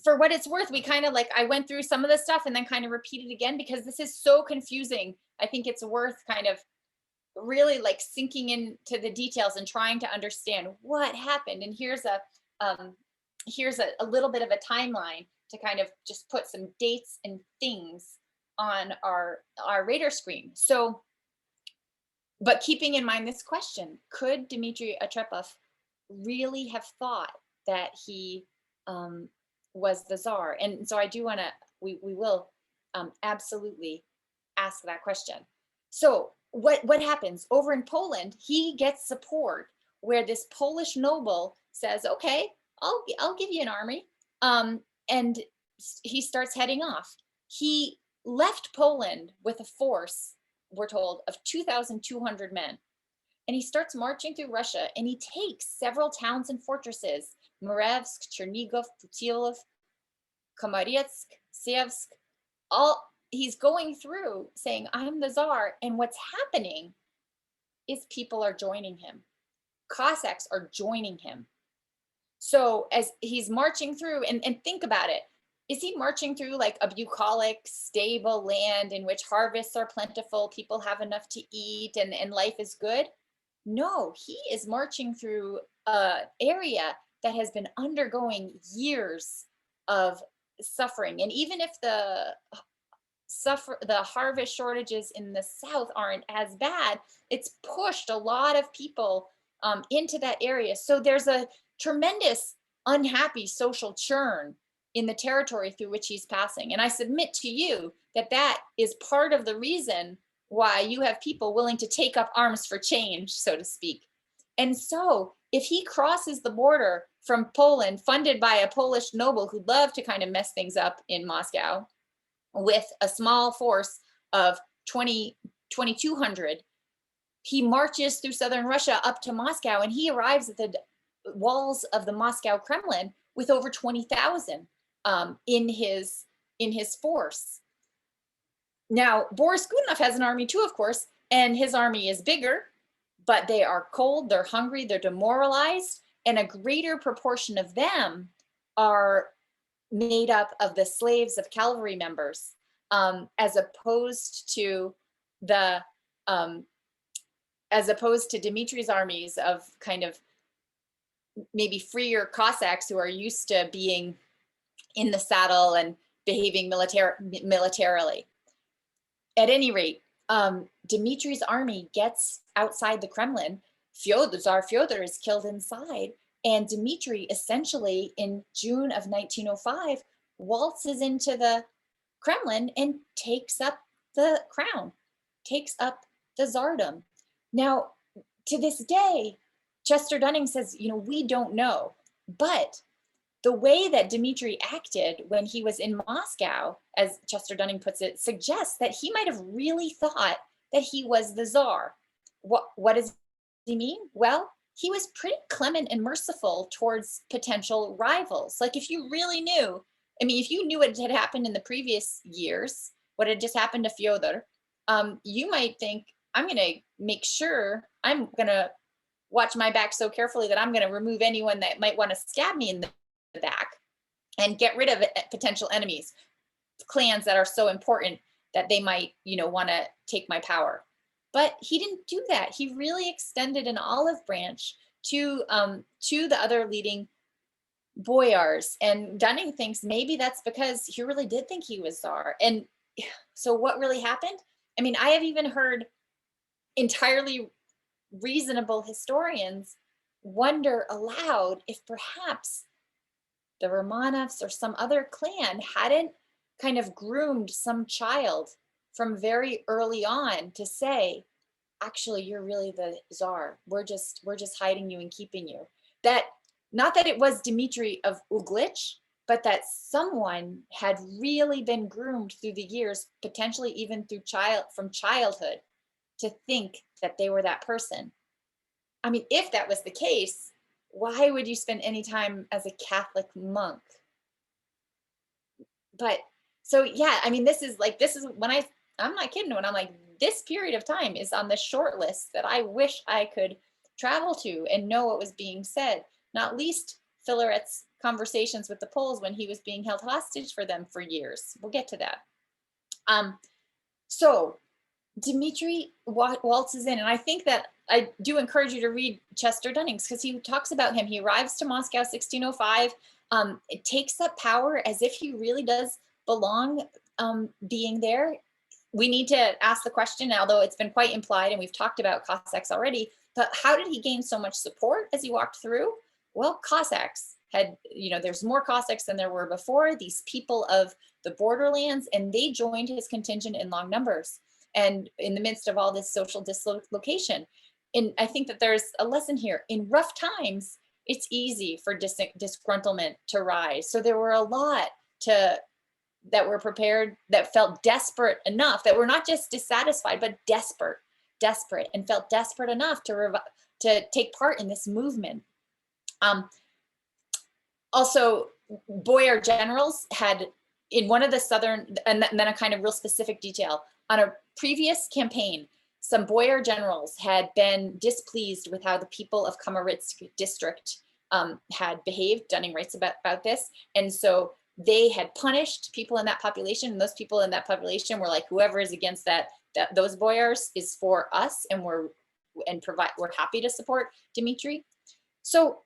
for what it's worth, we kind of I went through some of the stuff and then kind of repeated again because this is so confusing. I think it's worth kind of really sinking into the details and trying to understand what happened. And here's a little bit of a timeline to kind of just put some dates and things on our radar screen. So, but keeping in mind this question, could Dmitry Otrepov really have thought that he was the Tsar? And so I do want to, we will absolutely ask that question. So what happens over in Poland? He gets support where this Polish noble says, okay, I'll give you an army. And he starts heading off. He left Poland with a force, we're told, of 2,200 men. And he starts marching through Russia, and he takes several towns and fortresses: Morevsk, Chernigov, Putilov, Komaretsk, Sevsk. All he's going through saying, I'm the Tsar. And what's happening is people are joining him. Cossacks are joining him. So as he's marching through, and think about it, is he marching through like a bucolic, stable land in which harvests are plentiful, people have enough to eat, and life is good? No, he is marching through an area that has been undergoing years of suffering. And even if the harvest shortages in the south aren't as bad, it's pushed a lot of people into that area. So there's a tremendous unhappy social churn in the territory through which he's passing. And I submit to you that that is part of the reason why you have people willing to take up arms for change, so to speak. And so if he crosses the border from Poland, funded by a Polish noble who'd love to kind of mess things up in Moscow, with a small force of 2,200, he marches through southern Russia up to Moscow, and he arrives at the walls of the Moscow Kremlin with over 20,000 in his force. Now, Boris Godunov has an army too, of course, and his army is bigger, but they are cold, they're hungry, they're demoralized, and a greater proportion of them are made up of the slaves of cavalry members, as opposed to Dmitri's armies of kind of maybe freer Cossacks who are used to being in the saddle and behaving militarily. At any rate, Dmitri's army gets outside the Kremlin. Tsar Fyodor is killed inside, and Dmitri essentially in June of 1905 waltzes into the Kremlin and takes up the crown, takes up the Tsardom. Now, to this day, Chester Dunning says, we don't know, but the way that Dmitri acted when he was in Moscow, as Chester Dunning puts it, suggests that he might have really thought that he was the Tsar. What does he mean? Well, he was pretty clement and merciful towards potential rivals. Like if you really knew, if you knew what had happened in the previous years, what had just happened to Fyodor, you might think, I'm going to make sure, I'm going to watch my back so carefully that I'm going to remove anyone that might want to stab me in the back and get rid of potential enemies, clans that are so important that they might, want to take my power. But he didn't do that. He really extended an olive branch to the other leading boyars. And Dunning thinks maybe that's because he really did think he was Tsar. And so what really happened? I have even heard entirely reasonable historians wonder aloud if perhaps the Romanovs or some other clan hadn't kind of groomed some child from very early on to say, actually, you're really the Tsar. We're just hiding you and keeping you. That, not that it was Dmitri of Uglich, but that someone had really been groomed through the years, potentially even from childhood, to think that they were that person. If that was the case, why would you spend any time as a Catholic monk? But so, yeah, this is when I'm not kidding when I'm like, this period of time is on the short list that I wish I could travel to and know what was being said, not least Filaret's conversations with the Poles when he was being held hostage for them for years. We'll get to that. So Dmitri waltzes in, and I think that I do encourage you to read Chester Dunning's, because he talks about him. He arrives to Moscow 1605, it takes up power as if he really does belong being there. We need to ask the question, although it's been quite implied, and we've talked about Cossacks already, but how did he gain so much support as he walked through? Well, Cossacks. had, there's more Cossacks than there were before, these people of the borderlands, and they joined his contingent in long numbers. And in the midst of all this social dislocation, and I think that there's a lesson here. In rough times, it's easy for disgruntlement to rise. So there were a lot that were prepared, that felt desperate enough, that were not just dissatisfied, but desperate, and felt desperate enough to take part in this movement. Also, boyar generals had, in one of the southern, and then a kind of real specific detail, on a previous campaign, some boyar generals had been displeased with how the people of Kamaritsk district had behaved. Dunning writes about this. And so they had punished people in that population, and those people in that population were like, whoever is against those boyars is for us, and we're happy to support Dmitry. So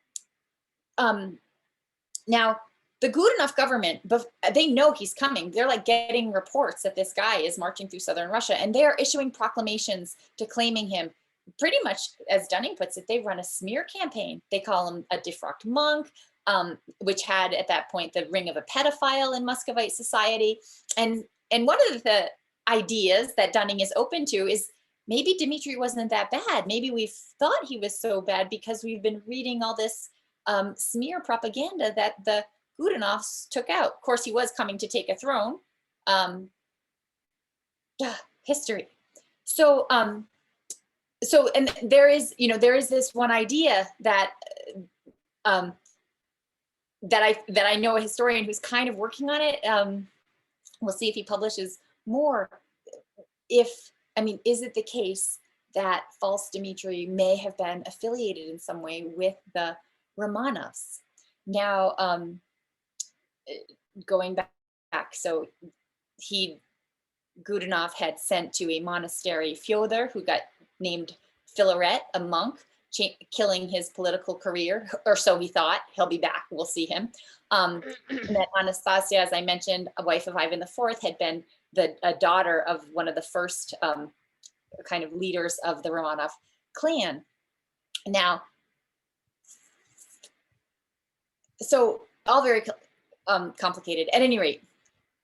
now the Godunov government, they know he's coming. They're like getting reports that this guy is marching through southern Russia, and they are issuing proclamations declaiming him. Pretty much, as Dunning puts it, they run a smear campaign. They call him a defrocked monk, which had at that point the ring of a pedophile in Muscovite society. And one of the ideas that Dunning is open to is maybe Dmitry wasn't that bad. Maybe we thought he was so bad because we've been reading all this smear propaganda that the Godunovs took out. Of course, he was coming to take a throne. History. So, and there is this one idea that that I know a historian who's kind of working on it. We'll see if he publishes more. Is it the case that false Dmitry may have been affiliated in some way with the Romanovs? Now, going back, so Godunov had sent to a monastery Fyodor, who got named Filaret, a monk, killing his political career, or so he thought. He'll be back, we'll see him. And that Anastasia, as I mentioned, a wife of Ivan IV, had been a daughter of one of the first kind of leaders of the Romanov clan. Now, so all very complicated. At any rate,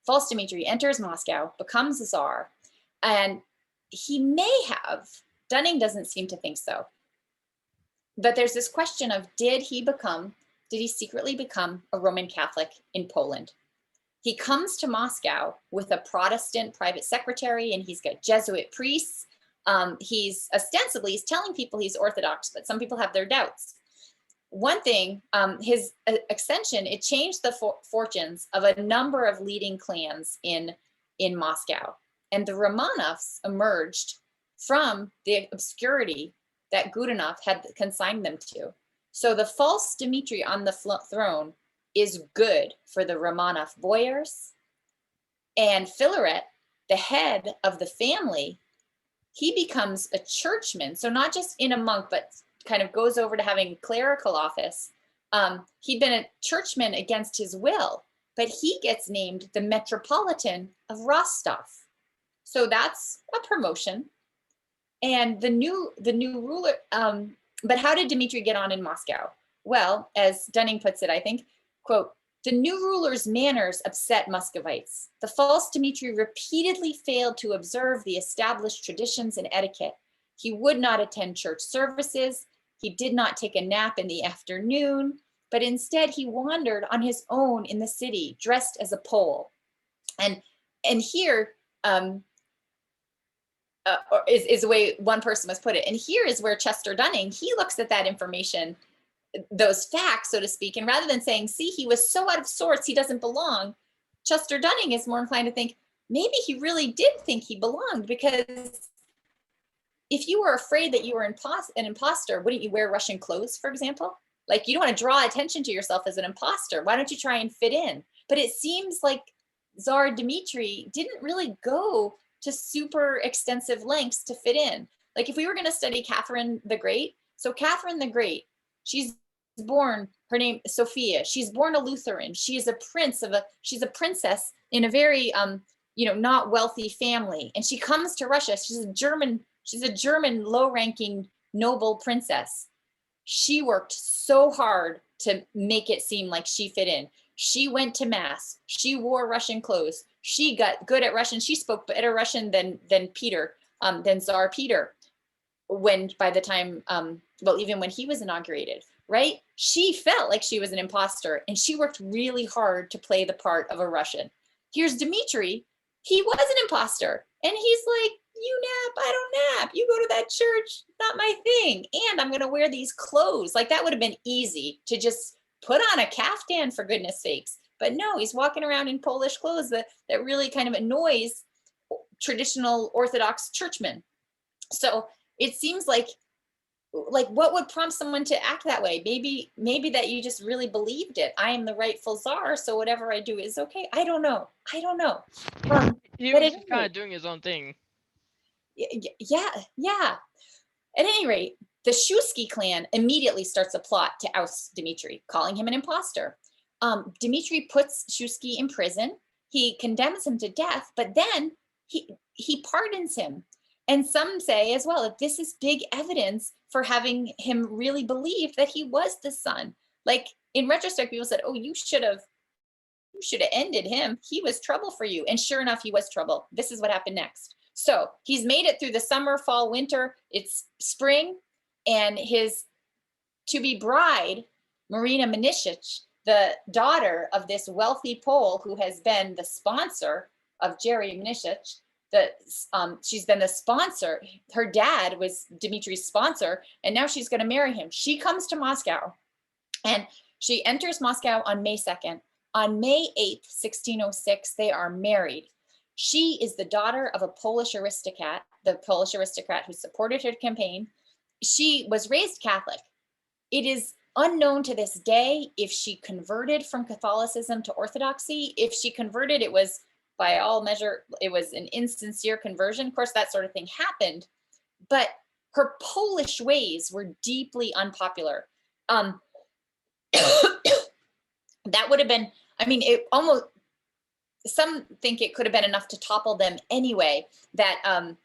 false Dmitry enters Moscow, becomes a Tsar, and he may have, Dunning doesn't seem to think so, but there's this question of, did he secretly become a Roman Catholic in Poland? He comes to Moscow with a Protestant private secretary, and he's got Jesuit priests. He's telling people he's Orthodox, but some people have their doubts. One thing, his accession, it changed the fortunes of a number of leading clans in Moscow. And the Romanovs emerged from the obscurity that Godunov had consigned them to. So the false Dmitry on the throne is good for the Romanov boyars. And Filaret, the head of the family, he becomes a churchman. So not just in a monk, but kind of goes over to having clerical office. He'd been a churchman against his will, but he gets named the Metropolitan of Rostov. So that's a promotion. And the new ruler, but how did Dmitry get on in Moscow? Well, as Dunning puts it, I think, quote, "The new ruler's manners upset Muscovites. The false Dmitry repeatedly failed to observe the established traditions and etiquette. He would not attend church services. He did not take a nap in the afternoon, but instead he wandered on his own in the city, dressed as a Pole." And here is the way one person must put it. And here is where Chester Dunning, he looks at that information, those facts, so to speak, and rather than saying, see, he was so out of sorts, he doesn't belong, Chester Dunning is more inclined to think, maybe he really did think he belonged, because if you were afraid that you were an imposter, wouldn't you wear Russian clothes, for example? Like, you don't want to draw attention to yourself as an imposter. Why don't you try and fit in? But it seems like Tsar Dmitry didn't really go to super extensive lengths to fit in. Like, if we were going to study Catherine the Great, so Catherine the Great, she's born, her name is Sophia. She's born a Lutheran. She's a she's a princess in a very, not wealthy family. And she comes to Russia. She's a German low-ranking noble princess. She worked so hard to make it seem like she fit in. She went to mass. She wore Russian clothes. She got good at Russian. She spoke better Russian than Peter, than Tsar Peter. By the time, well, even when he was inaugurated, right? She felt like she was an imposter, and she worked really hard to play the part of a Russian. Here's Dmitri. He was an imposter, and he's like, you nap, I don't nap. You go to that church, not my thing. And I'm going to wear these clothes. Like, that would have been easy to just put on a caftan, for goodness sakes. But no, he's walking around in Polish clothes that really kind of annoys traditional Orthodox churchmen. So it seems like what would prompt someone to act that way? Maybe that you just really believed it. I am the rightful czar, so whatever I do is okay. I don't know. He But was just kind of doing his own thing. Yeah. At any rate, the Shusky clan immediately starts a plot to oust Dmitri, calling him an imposter. Dmitri puts Shusky in prison. He condemns him to death, but then he pardons him. And some say as well that this is big evidence for having him really believe that he was the son. Like, in retrospect, people said, oh, you should have ended him. He was trouble for you. And sure enough, he was trouble. This is what happened next. So he's made it through the summer, fall, winter. It's spring, and his to-be bride, Marina Mniszych, the daughter of this wealthy Pole who has been the sponsor of Jerry Mniszych, she's been the sponsor. Her dad was Dmitri's sponsor, and now she's going to marry him. She comes to Moscow, and she enters Moscow on May 2nd. On May 8th, 1606, they are married. She is the daughter of a Polish aristocrat, the Polish aristocrat who supported her campaign. She was raised Catholic. It is unknown to this day if she converted from Catholicism to Orthodoxy. If she converted, it was, by all measure, it was an insincere conversion. Of course, that sort of thing happened, but her Polish ways were deeply unpopular. That would have been, I mean, it almost, some think it could have been enough to topple them anyway. That,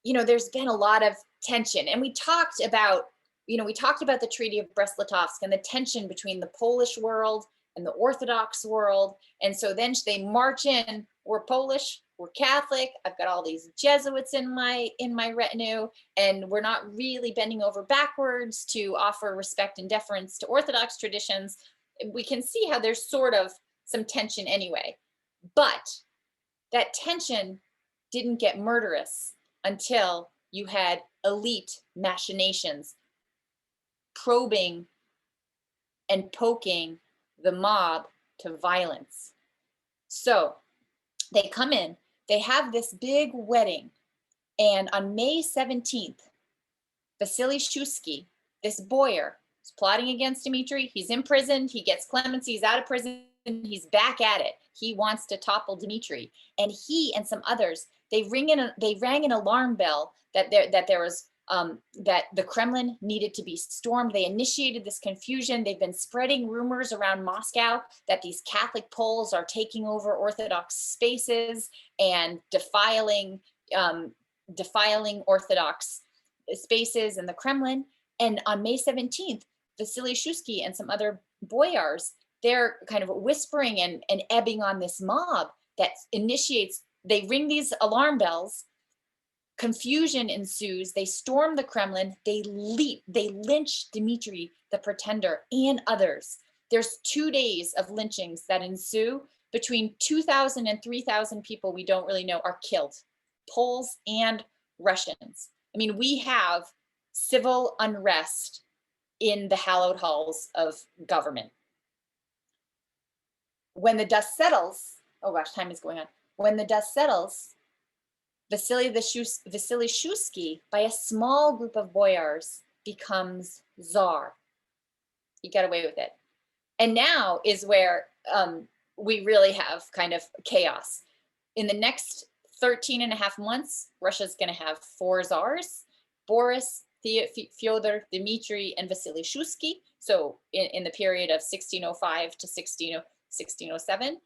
there's been a lot of tension, and we talked about the Treaty of Brest-Litovsk and the tension between the Polish world and the Orthodox world. And so then they march in, we're Polish, we're Catholic, I've got all these Jesuits in my retinue, and we're not really bending over backwards to offer respect and deference to Orthodox traditions. We can see how there's sort of some tension anyway. But that tension didn't get murderous until you had elite machinations probing and poking the mob to violence. So they come in, they have this big wedding, and on May 17th, Vasily Shusky, this boyar, is plotting against Dmitri. He's in prison, he gets clemency, he's out of prison, he's back at it. He wants to topple Dmitri, and he and some others, they rang an alarm bell that the Kremlin needed to be stormed. They initiated this confusion. They've been spreading rumors around Moscow that these Catholic Poles are taking over Orthodox spaces and defiling Orthodox spaces in the Kremlin. And on May 17th, Vasily Shusky and some other boyars, they're kind of whispering and ebbing on this mob that initiates, they ring these alarm bells, confusion ensues, they storm the Kremlin, they lynch Dmitri the Pretender and others. There's 2 days of lynchings that ensue. Between 2,000 and 3,000 people we don't really know are killed, Poles and Russians. I mean, we have civil unrest in the hallowed halls of government. When the dust settles, oh gosh, time is going on. When the dust settles, Vasily Shusky, by a small group of boyars, becomes czar. He got away with it. And now is where we really have kind of chaos. In the next 13 and a half months, Russia's going to have 4 czars: Boris, Fyodor, Dmitri, and Vasily Shusky. So in the period of 1605 to 1607,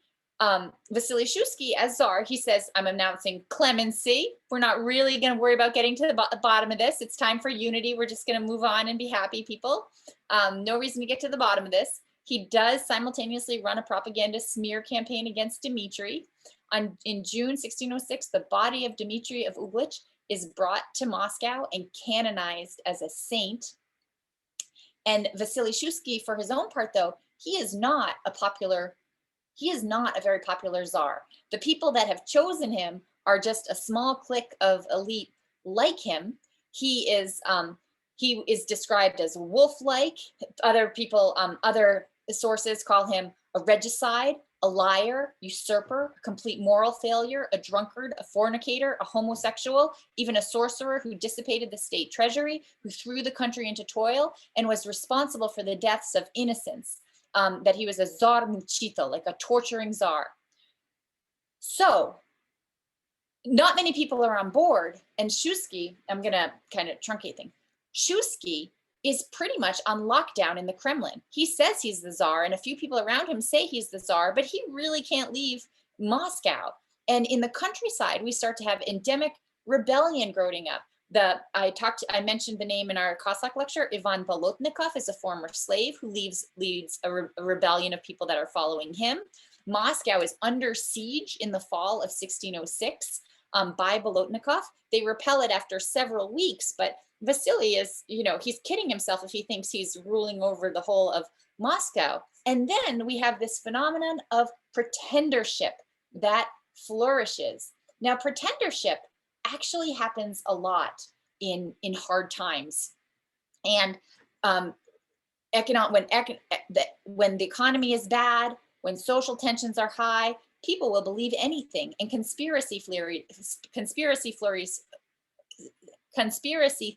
Vasily Shusky, as czar, he says, I'm announcing clemency. We're not really going to worry about getting to the bottom of this. It's time for unity. We're just going to move on and be happy, people. No reason to get to the bottom of this. He does simultaneously run a propaganda smear campaign against Dmitri. In June 1606, the body of Dmitri of Uglich is brought to Moscow and canonized as a saint. And Vasily Shuisky, for his own part, though, he is not a very popular czar. The people that have chosen him are just a small clique of elite like him. He is described as wolf-like. Other people, other sources call him a regicide, a liar, usurper, a complete moral failure, a drunkard, a fornicator, a homosexual, even a sorcerer who dissipated the state treasury, who threw the country into toil and was responsible for the deaths of innocents. That he was a czar muchito, like a torturing czar. So not many people are on board. And Shuisky, I'm going to kind of truncate things. Shuisky is pretty much on lockdown in the Kremlin. He says he's the czar, and a few people around him say he's the czar, but he really can't leave Moscow. And in the countryside, we start to have endemic rebellion growing up. I mentioned the name in our Cossack lecture. Ivan Bolotnikov is a former slave who leads a rebellion of people that are following him. Moscow is under siege in the fall of 1606 by Bolotnikov. They repel it after several weeks, but Vasily is, he's kidding himself if he thinks he's ruling over the whole of Moscow. And then we have this phenomenon of pretendership that flourishes. Now, pretendership actually happens a lot in hard times. And when the economy is bad, when social tensions are high, people will believe anything. And conspiracy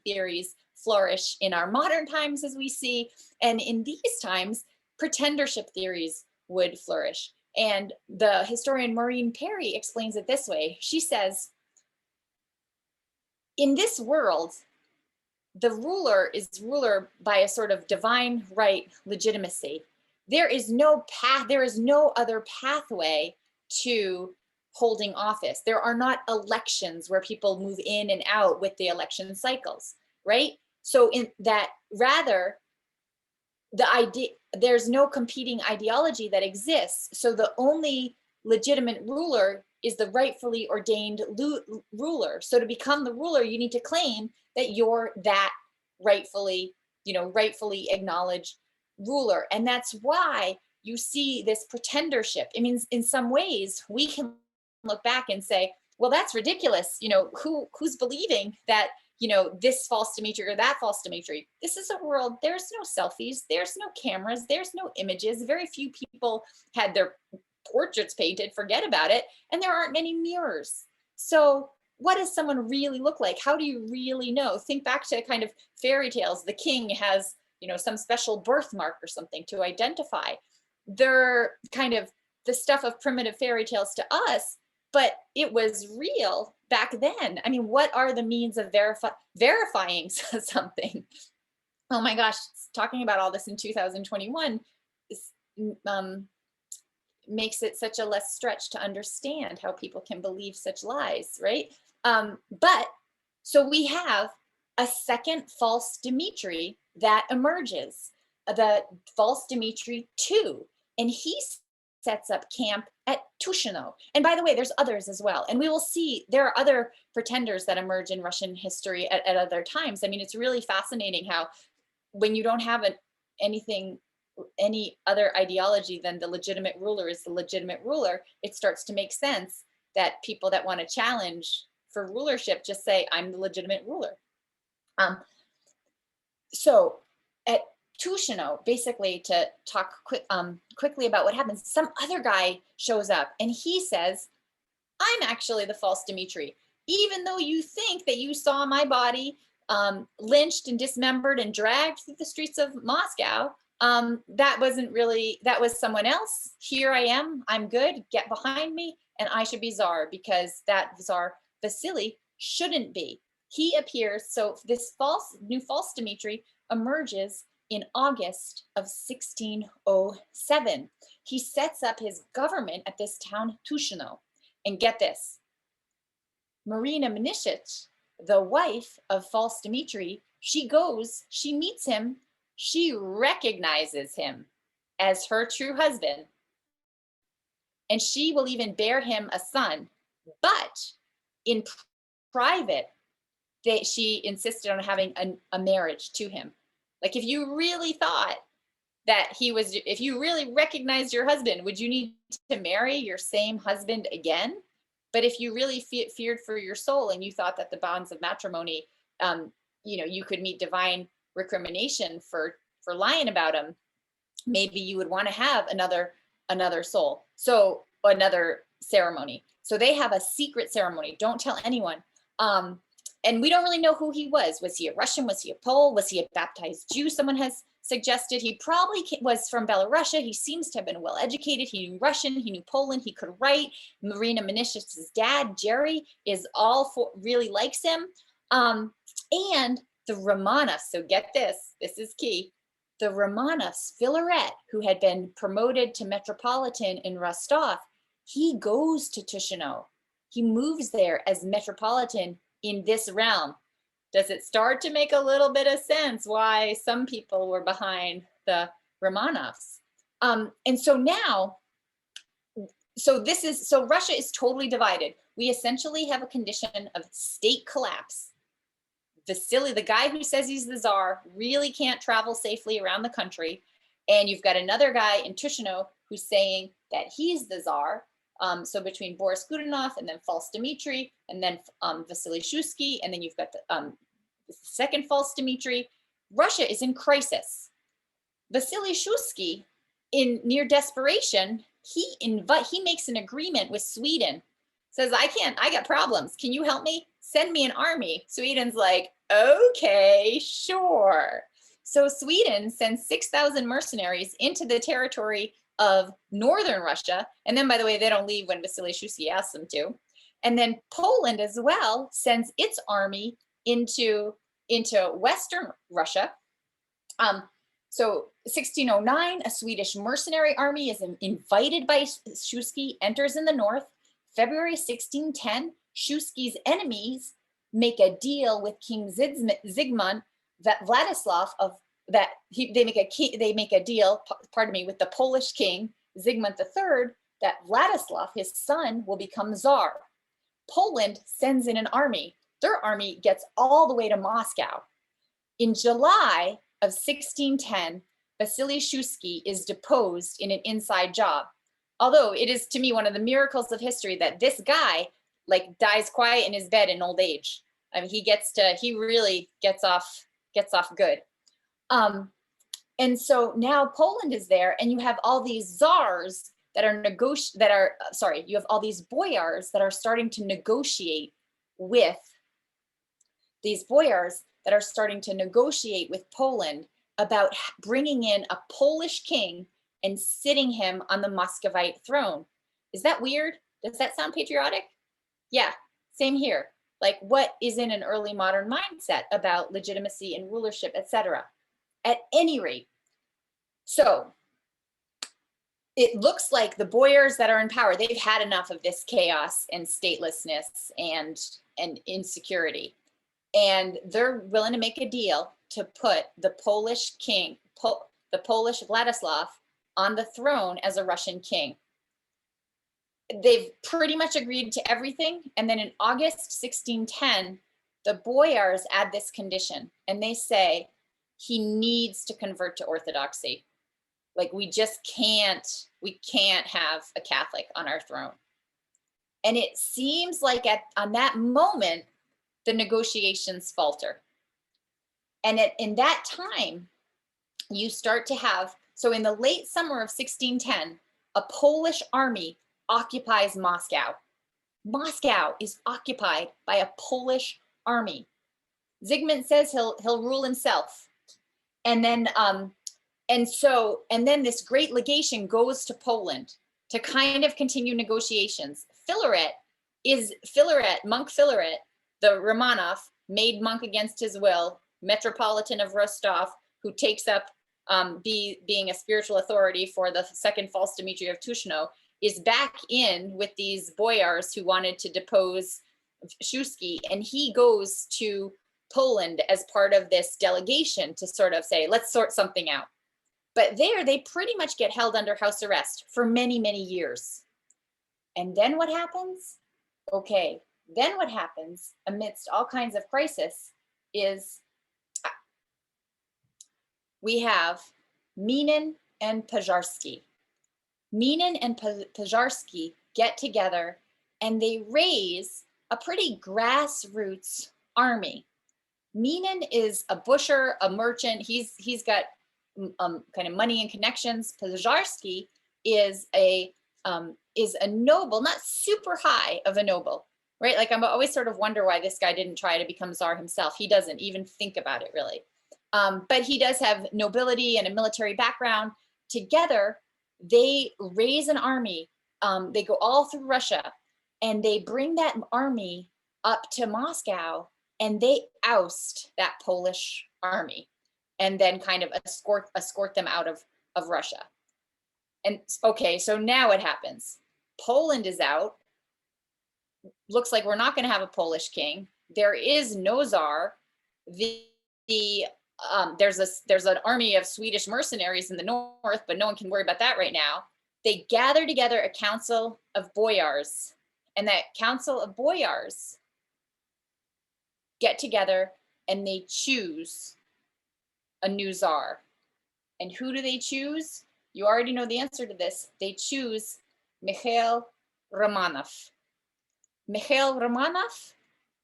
theories flourish in our modern times, as we see. And in these times, pretendership theories would flourish. And the historian Maureen Perry explains it this way. She says, in this world, the ruler is ruler by a sort of divine right legitimacy. There is no other pathway to holding office. There are not elections where people move in and out with the election cycles, right? So in that, rather, there's no competing ideology that exists. So the only legitimate ruler is the rightfully ordained ruler. So to become the ruler, you need to claim that you're that rightfully acknowledged ruler. And that's why you see this pretendership. I mean, in some ways, we can look back and say, well, that's ridiculous. Who's believing that, this false Dmitri or that false Dmitri? This is a world, there's no selfies, there's no cameras, there's no images. Very few people had their portraits painted, forget about it. And there aren't many mirrors. So what does someone really look like? How do you really know? Think back to kind of fairy tales. The king has, some special birthmark or something to identify. They're kind of the stuff of primitive fairy tales to us, but it was real back then. I mean, what are the means of verifying something? Oh my gosh, talking about all this in 2021 makes it such a less stretch to understand how people can believe such lies, right? But so we have a second false Dmitri that emerges, the false Dmitri II, and he sets up camp at Tushino. And by the way, there's others as well. And we will see there are other pretenders that emerge in Russian history at other times. I mean, it's really fascinating how when you don't have any other ideology than the legitimate ruler is the legitimate ruler, it starts to make sense that people that want to challenge for rulership just say, I'm the legitimate ruler. So at Tushino, basically to talk quickly about what happens, some other guy shows up and he says, I'm actually the false Dmitri. Even though you think that you saw my body lynched and dismembered and dragged through the streets of Moscow, that was someone else. Here I am, I'm good, get behind me, and I should be czar, because that czar Vasily shouldn't be. He appears, so this new false Dmitri emerges in August of 1607. He sets up his government at this town Tushino. And get this, Marina Mniszich, the wife of false Dmitri, she meets him, she recognizes him. as her true husband, and she will even bear him a son. But in private, she insisted on having a marriage to him. Like, if you really thought that if you really recognized your husband, would you need to marry your same husband again? But if you really feared for your soul and you thought that the bonds of matrimony, you could meet divine recrimination for lying about him, maybe you would want to have another soul. So another ceremony. So they have a secret ceremony. Don't tell anyone. And we don't really know who he was. Was he a Russian? Was he a Pole? Was he a baptized Jew? Someone has suggested he probably was from Belarusia. He seems to have been well educated. He knew Russian. He knew Poland. He could write. Marina Menish's dad, Jerry, really likes him. And the Romanovs. So get this. This is key. The Romanovs, Filaret, who had been promoted to Metropolitan in Rostov, he goes to Chisinau. He moves there as Metropolitan in this realm. Does it start to make a little bit of sense why some people were behind the Romanovs? And so now, so Russia is totally divided. We essentially have a condition of state collapse. Vasily, the guy who says he's the czar, really can't travel safely around the country. And you've got another guy in Chisinau who's saying that he's the czar. So between Boris Godunov and then false Dmitry, and then Vasily Shuisky, and then you've got the second false Dmitry, Russia is in crisis. Vasily Shuisky, in near desperation, he makes an agreement with Sweden. Says, I got problems. Can you help me? Send me an army. Sweden's like, okay, sure. So Sweden sends 6,000 mercenaries into the territory of northern Russia. And then, by the way, they don't leave when Vasily Shuisky asks them to. And then Poland as well sends its army into western Russia. So 1609, a Swedish mercenary army is invited by Shuisky, enters in the north. February 1610, Shuisky's enemies make a deal with King Zygmunt Vladislav they make a deal, with the Polish king Zygmunt III, that Vladislav, his son, will become czar. Poland sends in an army. Their army gets all the way to Moscow. In July of 1610, Vasily Shuisky is deposed in an inside job. Although it is, to me, one of the miracles of history that this guy dies quiet in his bed in old age. I mean, he really gets off good. And so now Poland is there, and you have all these czars you have all these boyars that are starting to negotiate with Poland about bringing in a Polish king and sitting him on the Muscovite throne. Is that weird? Does that sound patriotic? Yeah, same here. Like, what is in an early modern mindset about legitimacy and rulership, etc. At any rate, so it looks like the boyars that are in power, they've had enough of this chaos and statelessness and insecurity. And they're willing to make a deal to put the Polish king, the Polish Vladislav, on the throne as a Russian king. They've pretty much agreed to everything. And then in August 1610, the boyars add this condition, and they say he needs to convert to Orthodoxy. Like, we can't have a Catholic on our throne. And it seems like on that moment, the negotiations falter. And in that time, you start to have, so in the late summer of 1610, a Polish army occupies Moscow. Moscow is occupied by a Polish army. Zygmunt says he'll rule himself. And then this great legation goes to Poland to kind of continue negotiations. Monk Filaret, the Romanov, made monk against his will, Metropolitan of Rostov, who takes up being a spiritual authority for the second false Dmitry of Chisinau, is back in with these boyars who wanted to depose Shuisky, and he goes to Poland as part of this delegation to sort of say, let's sort something out. But there, they pretty much get held under house arrest for many, many years. And then what happens? Okay, then what happens amidst all kinds of crisis is we have Minin and Pożarski. Minin and Pożarski get together and they raise a pretty grassroots army. Minin is a busher, a merchant. He's got kind of money and connections. Pożarski is a noble, not super high of a noble, right? Like I'm always sort of wonder why this guy didn't try to become Tsar himself. He doesn't even think about it really. But he does have nobility and a military background. Together, they raise an army. They go all through Russia and they bring that army up to Moscow and they oust that Polish army and then kind of escort them out of Russia. And okay, so now what happens? Poland is out. Looks like we're not going to have a Polish king. There is no Tsar. There's an army of Swedish mercenaries in the north, but no one can worry about that right now. They gather together a council of boyars, and that council of boyars get together and they choose a new Tsar. And who do they choose? You already know the answer to this. They choose Mikhail Romanov. Mikhail Romanov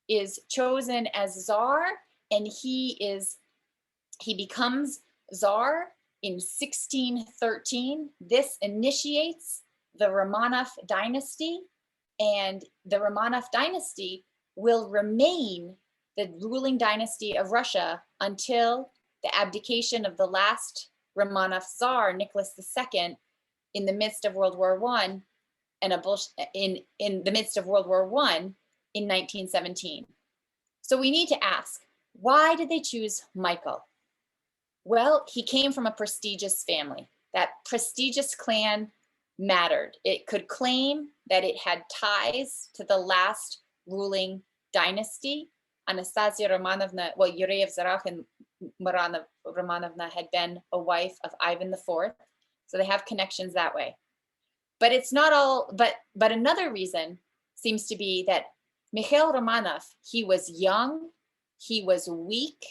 is chosen as Tsar, and he becomes Tsar in 1613. This initiates the Romanov dynasty, and the Romanov dynasty will remain the ruling dynasty of Russia until the abdication of the last Romanov Tsar, Nicholas II, in the midst of World War I, and in the midst of World War I in 1917. So we need to ask, why did they choose Michael? Well, he came from a prestigious family. That prestigious clan mattered. It could claim that it had ties to the last ruling dynasty. Anastasia Romanovna, well, Yureyev-Zarach and Marana Romanovna had been a wife of Ivan IV. So they have connections that way. But it's not all, but another reason seems to be that Mikhail Romanov, he was young, he was weak,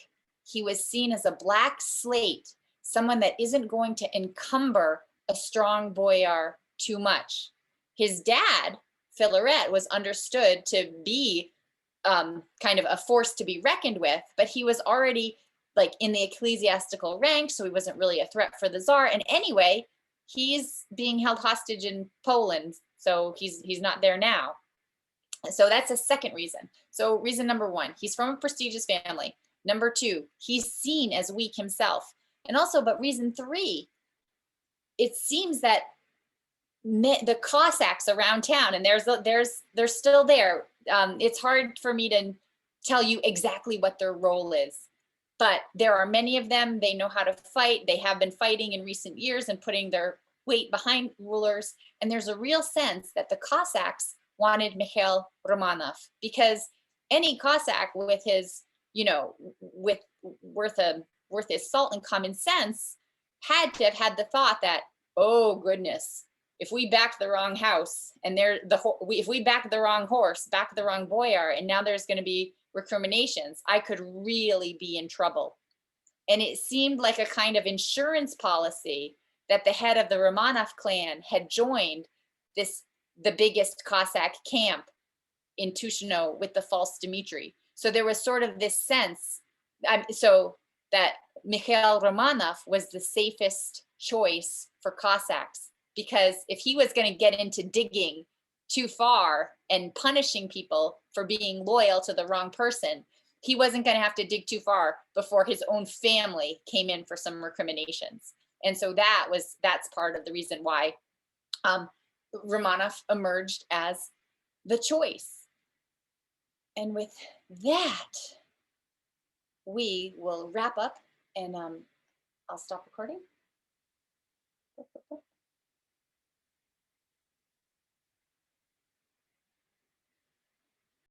he was seen as a black slate, someone that isn't going to encumber a strong boyar too much. His dad, Filaret, was understood to be kind of a force to be reckoned with, but he was already like in the ecclesiastical rank, so he wasn't really a threat for the Tsar. And anyway, he's being held hostage in Poland, so he's not there now. So that's a second reason. So reason number one, he's from a prestigious family. Number two, he's seen as weak himself. And also, but reason three, it seems that the Cossacks around town, and they're still there. It's hard for me to tell you exactly what their role is, but there are many of them. They know how to fight. They have been fighting in recent years and putting their weight behind rulers. And there's a real sense that the Cossacks wanted Mikhail Romanov, because any Cossack with his, worth his salt and common sense had to have had the thought that, oh goodness, if we backed the wrong house and if we backed the wrong horse, backed the wrong boyar, and now there's going to be recriminations, I could really be in trouble. And it seemed like a kind of insurance policy that the head of the Romanov clan had joined the biggest Cossack camp in Tushino with the false Dmitry. So there was sort of this sense, so that Mikhail Romanov was the safest choice for Cossacks, because if he was going to get into digging too far and punishing people for being loyal to the wrong person, he wasn't going to have to dig too far before his own family came in for some recriminations. And so that's part of the reason why Romanov emerged as the choice. And with that, we will wrap up, and I'll stop recording.